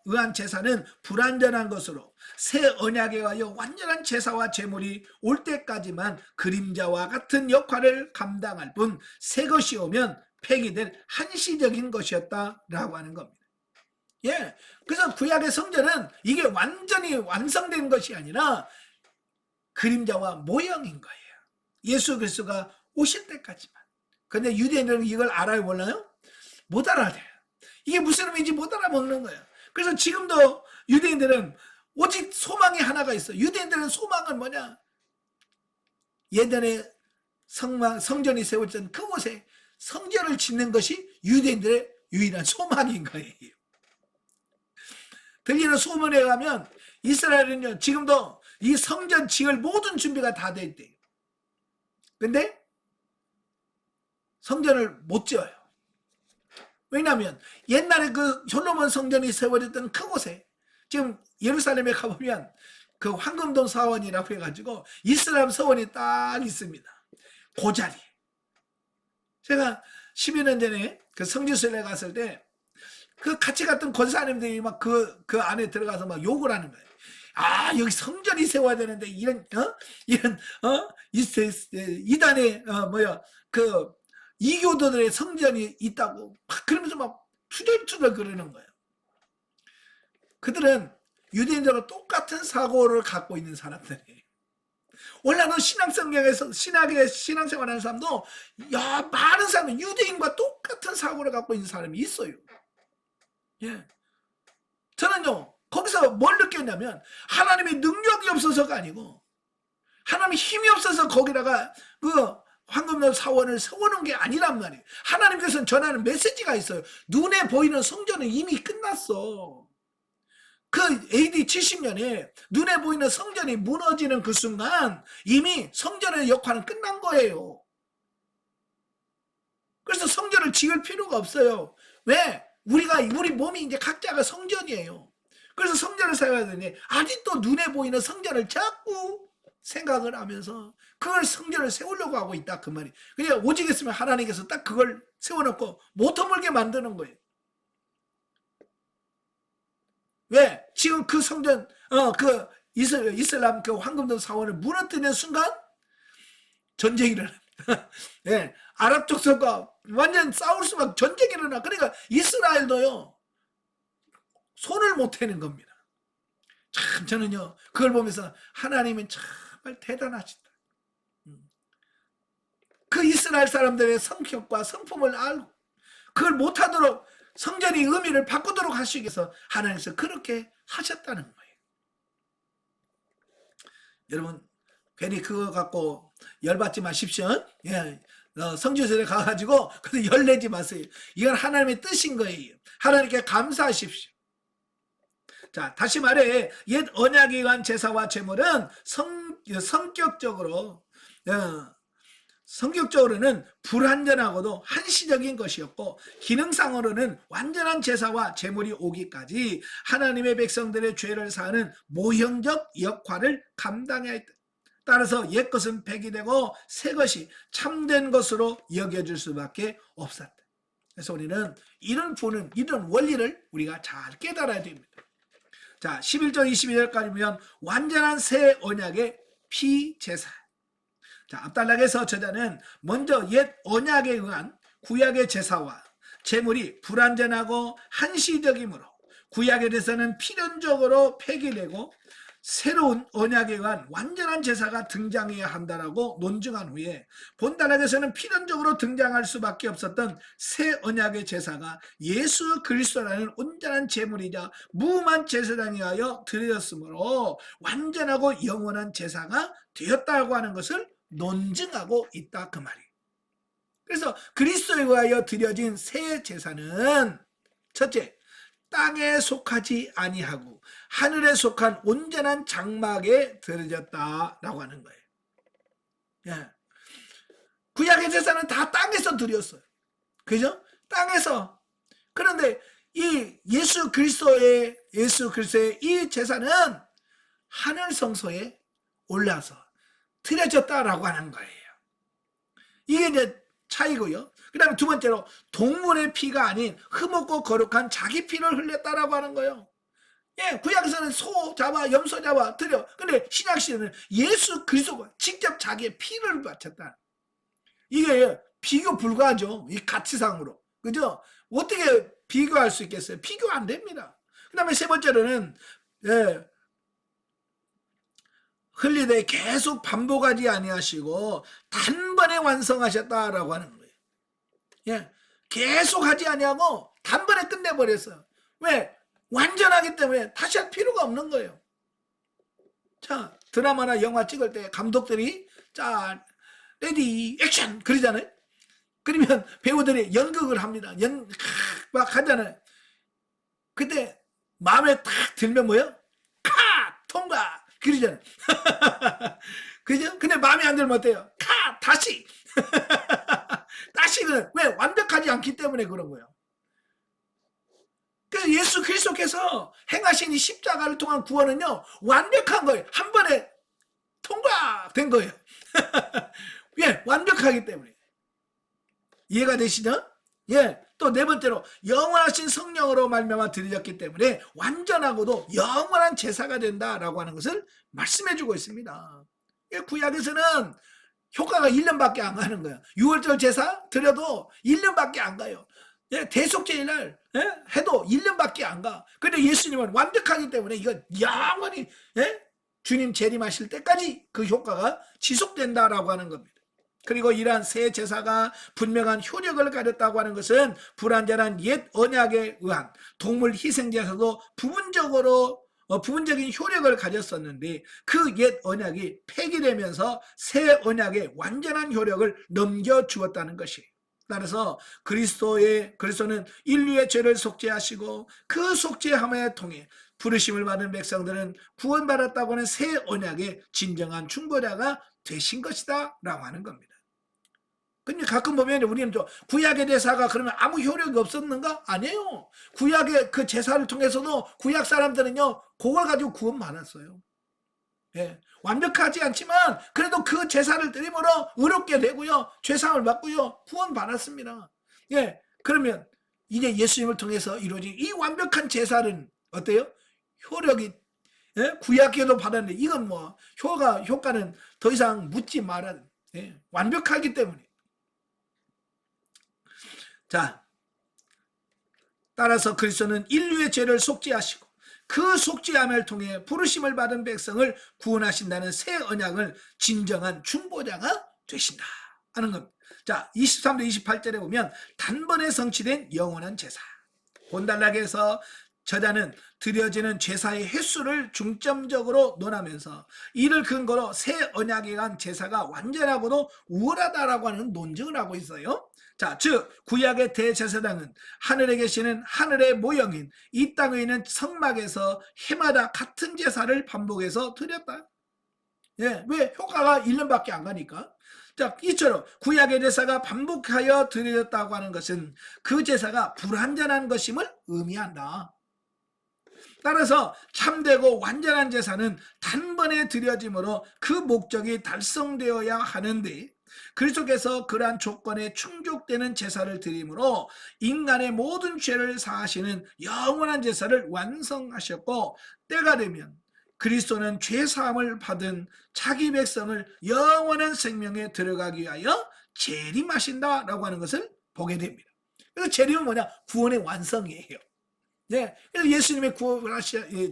의한 제사는 불완전한 것으로 새 언약에 의하여 완전한 제사와 제물이 올 때까지만 그림자와 같은 역할을 감당할 뿐 새 것이 오면 폐기될 한시적인 것이었다라고 하는 겁니다. 예, 그래서 구약의 성전은 이게 완전히 완성된 것이 아니라 그림자와 모형인 거예요. 예수 그리스도가 오실 때까지만. 근데 유대인들은 이걸 알아요, 몰라요? 못 알아요. 이게 무슨 의미인지 못 알아먹는 거예요. 그래서 지금도 유대인들은 오직 소망이 하나가 있어요. 유대인들은 소망은 뭐냐? 예전에 성전이 세워졌던 그곳에 성전을 짓는 것이 유대인들의 유일한 소망인 거예요. 들리는 소문에 의하면 이스라엘은요, 지금도 이 성전 지을 모든 준비가 다 돼 있대요. 근데 성전을 못 지어요. 왜냐하면 옛날에 그 솔로몬 성전이 세워졌던 그곳에 지금 예루살렘에 가보면 그 황금동 사원이라고 해가지고 이슬람 서원이 딱 있습니다. 그 자리. 제가 12년 전에 그 성지순례 갔을 때 그 같이 갔던 권사님들이 막 그 안에 들어가서 막 욕을 하는 거예요. 아, 여기 성전이 세워야 되는데 이런 이단의 그 이교도들의 성전이 있다고 막 그러면서 막 투덜투덜 그러는 거예요. 그들은 유대인들과 똑같은 사고를 갖고 있는 사람들이에요. 원래 신앙성경에서 신앙생활하는 사람도 많은 사람은 유대인과 똑같은 사고를 갖고 있는 사람이 있어요. 예, 저는요 거기서 뭘 느꼈냐면 하나님의 능력이 없어서가 아니고 하나님의 힘이 없어서 거기다가 그 황금동 사원을 세우는 게 아니란 말이에요. 하나님께서는 전하는 메시지가 있어요. 눈에 보이는 성전은 이미 끝났어. 그 AD 70년에 눈에 보이는 성전이 무너지는 그 순간 이미 성전의 역할은 끝난 거예요. 그래서 성전을 지을 필요가 없어요. 왜? 우리 몸이 이제 각자가 성전이에요. 그래서 성전을 세워야 되는데 아직도 눈에 보이는 성전을 자꾸 생각을 하면서 그걸 성전을 세우려고 하고 있다 그 말이. 그냥 오직 있으면 하나님께서 딱 그걸 세워놓고 못 허물게 만드는 거예요. 왜? 지금 그 성전 그 이슬람 그 황금동 사원을 무너뜨리는 순간 전쟁이 일어납니다. 예, 아랍 족속과 완전 싸울 수밖에 전쟁이 일어나. 그러니까 이스라엘도요 손을 못 대는 겁니다. 참 저는요 그걸 보면서 하나님은 정말 대단하시다. 그 이스라엘 사람들의 성격과 성품을 알고 그걸 못하도록 성전의 의미를 바꾸도록 하시기 위해서 하나님께서 그렇게 하셨다는 거예요. 여러분 괜히 그거 갖고 열받지 마십시오. 예, 성지순례 가가지고 열내지 마세요. 이건 하나님의 뜻인 거예요. 하나님께 감사하십시오. 자, 다시 말해 옛 언약에 의한 제사와 제물은 성격적으로는 불완전하고도 한시적인 것이었고 기능상으로는 완전한 제사와 제물이 오기까지 하나님의 백성들의 죄를 사하는 모형적 역할을 감당해야 했다. 따라서 옛것은 폐기되고 새것이 참된 것으로 여겨질 수밖에 없었다. 그래서 우리는 이런 원리를 우리가 잘 깨달아야 됩니다. 자, 11절 22절까지 보면 완전한 새 언약의 피제사. 자, 앞단락에서 저자는 먼저 옛 언약에 의한 구약의 제사와 제물이 불완전하고 한시적이므로 구약에 대해서는 필연적으로 폐기되고 새로운 언약에 의한 완전한 제사가 등장해야 한다라고 논증한 후에 본단락에서는 필연적으로 등장할 수밖에 없었던 새 언약의 제사가 예수 그리스도라는 온전한 제물이자 무음한 제사장에 하여 드려졌으므로 완전하고 영원한 제사가 되었다고 하는 것을 논증하고 있다 그 말이에요. 그래서 그리스도에 의하여 드려진 새 제사는 첫째, 땅에 속하지 아니하고 하늘에 속한 온전한 장막에 드려졌다라고 하는 거예요. 예. 구약의 제사는 다 땅에서 드렸어요. 그죠? 땅에서. 그런데 이 예수 그리스도의 이 제사는 하늘 성소에 올라서 드려졌다라고 하는 거예요. 이게 이제 차이고요. 그 다음에 두 번째로 동물의 피가 아닌 흠없고 거룩한 자기 피를 흘렸다라고 하는 거예요. 예, 구약에서는 소 잡아 염소 잡아 드려. 근데 신약시대는 예수 그리스도가 직접 자기의 피를 바쳤다. 이게 비교 불가하죠. 이 가치상으로. 그죠? 어떻게 비교할 수 있겠어요? 비교 안 됩니다. 그 다음에 세 번째로는 흘리되 계속 반복하지 아니하시고 단번에 완성하셨다라고 하는 거예요. 예, 계속 하지 아니하고 단번에 끝내버렸어요. 왜? 완전하기 때문에 다시 할 필요가 없는 거예요. 자, 드라마나 영화 찍을 때 감독들이 자, 레디 액션 그러잖아요. 그러면 배우들이 연극을 합니다. 막 하잖아요. 그때 마음에 탁 들면 뭐예요? 카! 통과! 그러잖아요. 그죠? 근데 마음에 안 들면 어때요? 카! 다시! 다시 왜? 완벽하지 않기 때문에 그런 거예요. 그래서 예수 그리스도께서 행하신 이 십자가를 통한 구원은요, 완벽한 거예요. 한 번에 통과된 거예요. 예, 완벽하기 때문에. 이해가 되시죠? 예, 또 네 번째로 영원하신 성령으로 말미암아 드려졌기 때문에 완전하고도 영원한 제사가 된다라고 하는 것을 말씀해주고 있습니다. 구약에서는 효과가 1년밖에 안 가는 거예요. 6월절 제사 드려도 1년밖에 안 가요. 예, 대속제일날 해도 1년밖에 안 가. 근데 예수님은 완벽하기 때문에 이거 영원히 주님 재림하실 때까지 그 효과가 지속된다라고 하는 겁니다. 그리고 이러한 새 제사가 분명한 효력을 가졌다고 하는 것은 불완전한 옛 언약에 의한 동물 희생 제사도 부분적인 효력을 가졌었는데 그 옛 언약이 폐기되면서 새 언약의 완전한 효력을 넘겨주었다는 것이에요. 따라서 그리스도는 인류의 죄를 속죄하시고 그 속죄함에 통해 부르심을 받은 백성들은 구원받았다고 하는 새 언약의 진정한 중보자가 되신 것이다 라고 하는 겁니다. 근데 가끔 보면 우리는 또 구약의 제사가 그러면 아무 효력이 없었는가? 아니에요. 구약의 그 제사를 통해서도 구약 사람들은요, 그걸 가지고 구원 받았어요. 예, 완벽하지 않지만 그래도 그 제사를 드림으로 의롭게 되고요, 죄사함을 받고요, 구원 받았습니다. 예, 그러면 이제 예수님을 통해서 이루어진 이 완벽한 제사는 어때요? 효력이 구약에도 받았는데 이건 뭐 효과는 더 이상 묻지 말아야 돼. 완벽하기 때문에. 자, 따라서 그리스도는 인류의 죄를 속죄하시고 그 속죄함을 통해 부르심을 받은 백성을 구원하신다는 새 언약을 진정한 중보자가 되신다 하는 겁니다. 자, 23절 28절에 보면 단번에 성취된 영원한 제사. 본달락에서 저자는 드려지는 제사의 횟수를 중점적으로 논하면서 이를 근거로 새 언약에 의한 제사가 완전하고도 우월하다라고 하는 논증을 하고 있어요. 자, 즉 구약의 대제사장은 하늘에 계시는 하늘의 모형인 이 땅에 있는 성막에서 해마다 같은 제사를 반복해서 드렸다. 예, 왜? 효과가 1년밖에 안 가니까. 자, 이처럼 구약의 제사가 반복하여 드려졌다고 하는 것은 그 제사가 불완전한 것임을 의미한다. 따라서 참되고 완전한 제사는 단번에 드려짐으로 그 목적이 달성되어야 하는데 그리스도께서 그러한 조건에 충족되는 제사를 드림으로 인간의 모든 죄를 사하시는 영원한 제사를 완성하셨고 때가 되면 그리스도는 죄사함을 받은 자기 백성을 영원한 생명에 들어가기 위하여 재림하신다라고 하는 것을 보게 됩니다. 그래서 재림은 뭐냐? 구원의 완성이에요. 네, 그래서 예수님의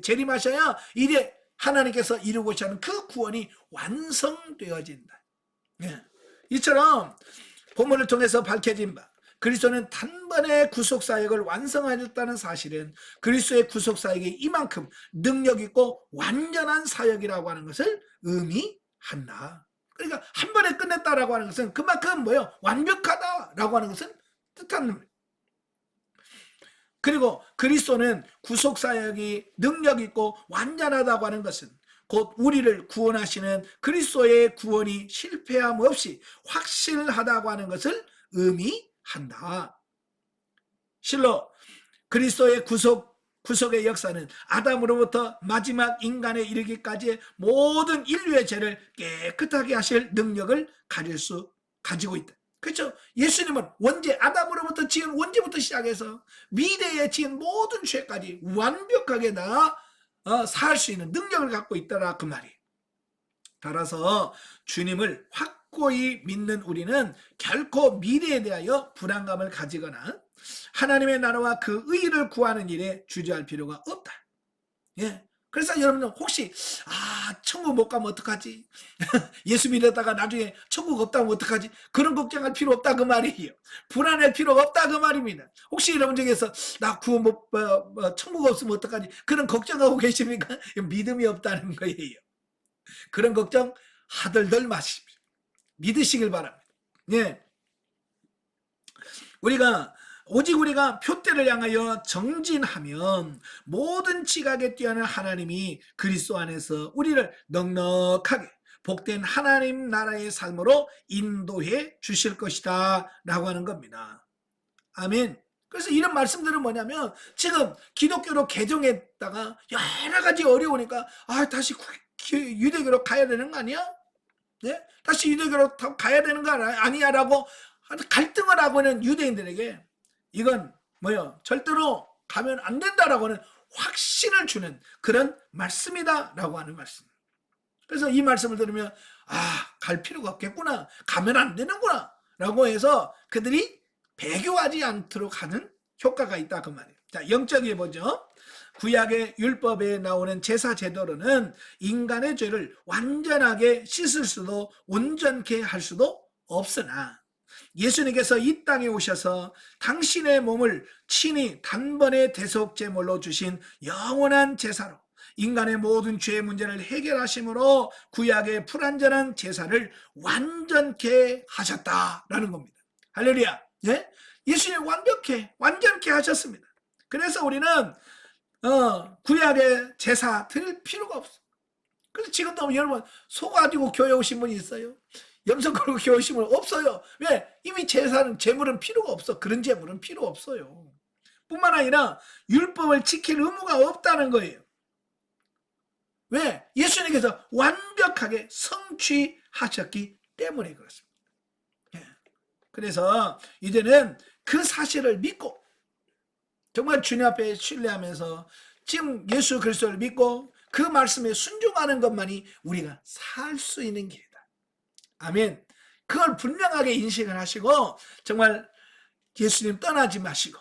재림하셔야 이제 하나님께서 이루고자 하는 그 구원이 완성되어진다. 네. 이처럼 본문을 통해서 밝혀진 바 그리스도는 단번에 구속사역을 완성하였다는 사실은 그리스도의 구속사역이 이만큼 능력있고 완전한 사역이라고 하는 것을 의미한다. 그러니까 한 번에 끝냈다라고 하는 것은 그만큼 뭐예요? 완벽하다라고 하는 것은 뜻하는 거예요. 그리고 그리스도는 구속사역이 능력있고 완전하다고 하는 것은 곧 우리를 구원하시는 그리스도의 구원이 실패함 없이 확실하다고 하는 것을 의미한다. 실로 그리스도의 구속의 역사는 아담으로부터 마지막 인간에 이르기까지의 모든 인류의 죄를 깨끗하게 하실 능력을 가지고 있다. 그렇죠? 예수님은 아담으로부터 지은 원죄부터 시작해서 미래에 지은 모든 죄까지 완벽하게 다 살 수 있는 능력을 갖고 있더라 그 말이에요. 따라서 주님을 확고히 믿는 우리는 결코 미래에 대하여 불안감을 가지거나 하나님의 나라와 그 의를 구하는 일에 주저할 필요가 없다. 예. 그래서 여러분들 혹시 천국 못 가면 어떡하지? 예수 믿었다가 나중에 천국 없다면 어떡하지? 그런 걱정할 필요 없다 그 말이에요. 불안할 필요가 없다 그 말입니다. 혹시 여러분 중에서 나 구원 천국 없으면 어떡하지? 그런 걱정하고 계십니까? 믿음이 없다는 거예요. 그런 걱정 하들들 마십시오. 믿으시길 바랍니다. 예. 오직 우리가 표대를 향하여 정진하면 모든 지각에 뛰어난 하나님이 그리스도 안에서 우리를 넉넉하게 복된 하나님 나라의 삶으로 인도해 주실 것이다 라고 하는 겁니다. 아멘. 그래서 이런 말씀들은 뭐냐면 지금 기독교로 개종했다가 여러 가지 어려우니까 다시 유대교로 가야 되는 거 아니야? 네? 다시 유대교로 가야 되는 거 아니야? 라고 갈등을 하고 있는 유대인들에게 이건 뭐요? 절대로 가면 안 된다라고 하는 확신을 주는 그런 말씀이다라고 하는 말씀. 그래서 이 말씀을 들으면 갈 필요가 없겠구나, 가면 안 되는구나 라고 해서 그들이 배교하지 않도록 하는 효과가 있다 그 말이에요. 자, 영적이 보죠. 구약의 율법에 나오는 제사 제도로는 인간의 죄를 완전하게 씻을 수도 온전케 할 수도 없으나 예수님께서 이 땅에 오셔서 당신의 몸을 친히 단번에 대속제물로 주신 영원한 제사로 인간의 모든 죄의 문제를 해결하심으로 구약의 불완전한 제사를 완전케 하셨다라는 겁니다. 할렐루야. 예? 예수님 완전케 하셨습니다. 그래서 우리는 구약의 제사 드릴 필요가 없어. 그래서 지금도 여러분 소 가지고 교회 오신 분이 있어요? 염소 걸고 교회 오신 분 없어요. 왜? 이미 제물은 필요가 없어. 그런 제물은 필요 없어요. 뿐만 아니라 율법을 지킬 의무가 없다는 거예요. 왜? 예수님께서 완벽하게 성취하셨기 때문에 그렇습니다. 그래서 이제는 그 사실을 믿고 정말 주님 앞에 신뢰하면서 지금 예수 그리스도를 믿고 그 말씀에 순종하는 것만이 우리가 살 수 있는 길이다. 아멘. 그걸 분명하게 인식을 하시고 정말 예수님 떠나지 마시고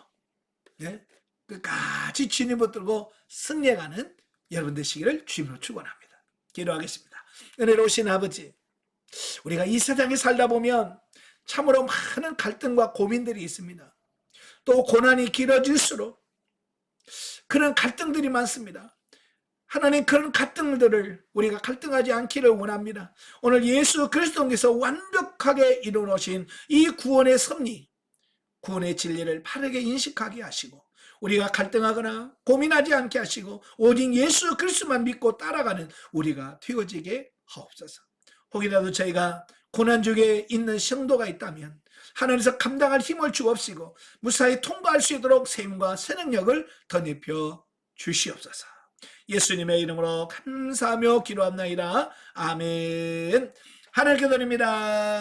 끝까지 주님 붙들고 승리해가는 여러분 되시기를 주님으로 축원합니다. 기도하겠습니다. 은혜로우신 아버지, 우리가 이 세상에 살다 보면 참으로 많은 갈등과 고민들이 있습니다. 또 고난이 길어질수록 그런 갈등들이 많습니다. 하나님, 그런 갈등들을 우리가 갈등하지 않기를 원합니다. 오늘 예수 그리스도께서 완벽하게 이루어놓으신 이 구원의 섭리, 구원의 진리를 바르게 인식하게 하시고 우리가 갈등하거나 고민하지 않게 하시고 오직 예수 그리스도만 믿고 따라가는 우리가 되어지게 하옵소서. 혹이라도 저희가 고난 중에 있는 성도가 있다면 하나님께서 감당할 힘을 주옵시고 무사히 통과할 수 있도록 세임과 새능력을 덧입혀 주시옵소서. 예수님의 이름으로 감사하며 기도합나이다. 아멘. 하늘께 드립니다.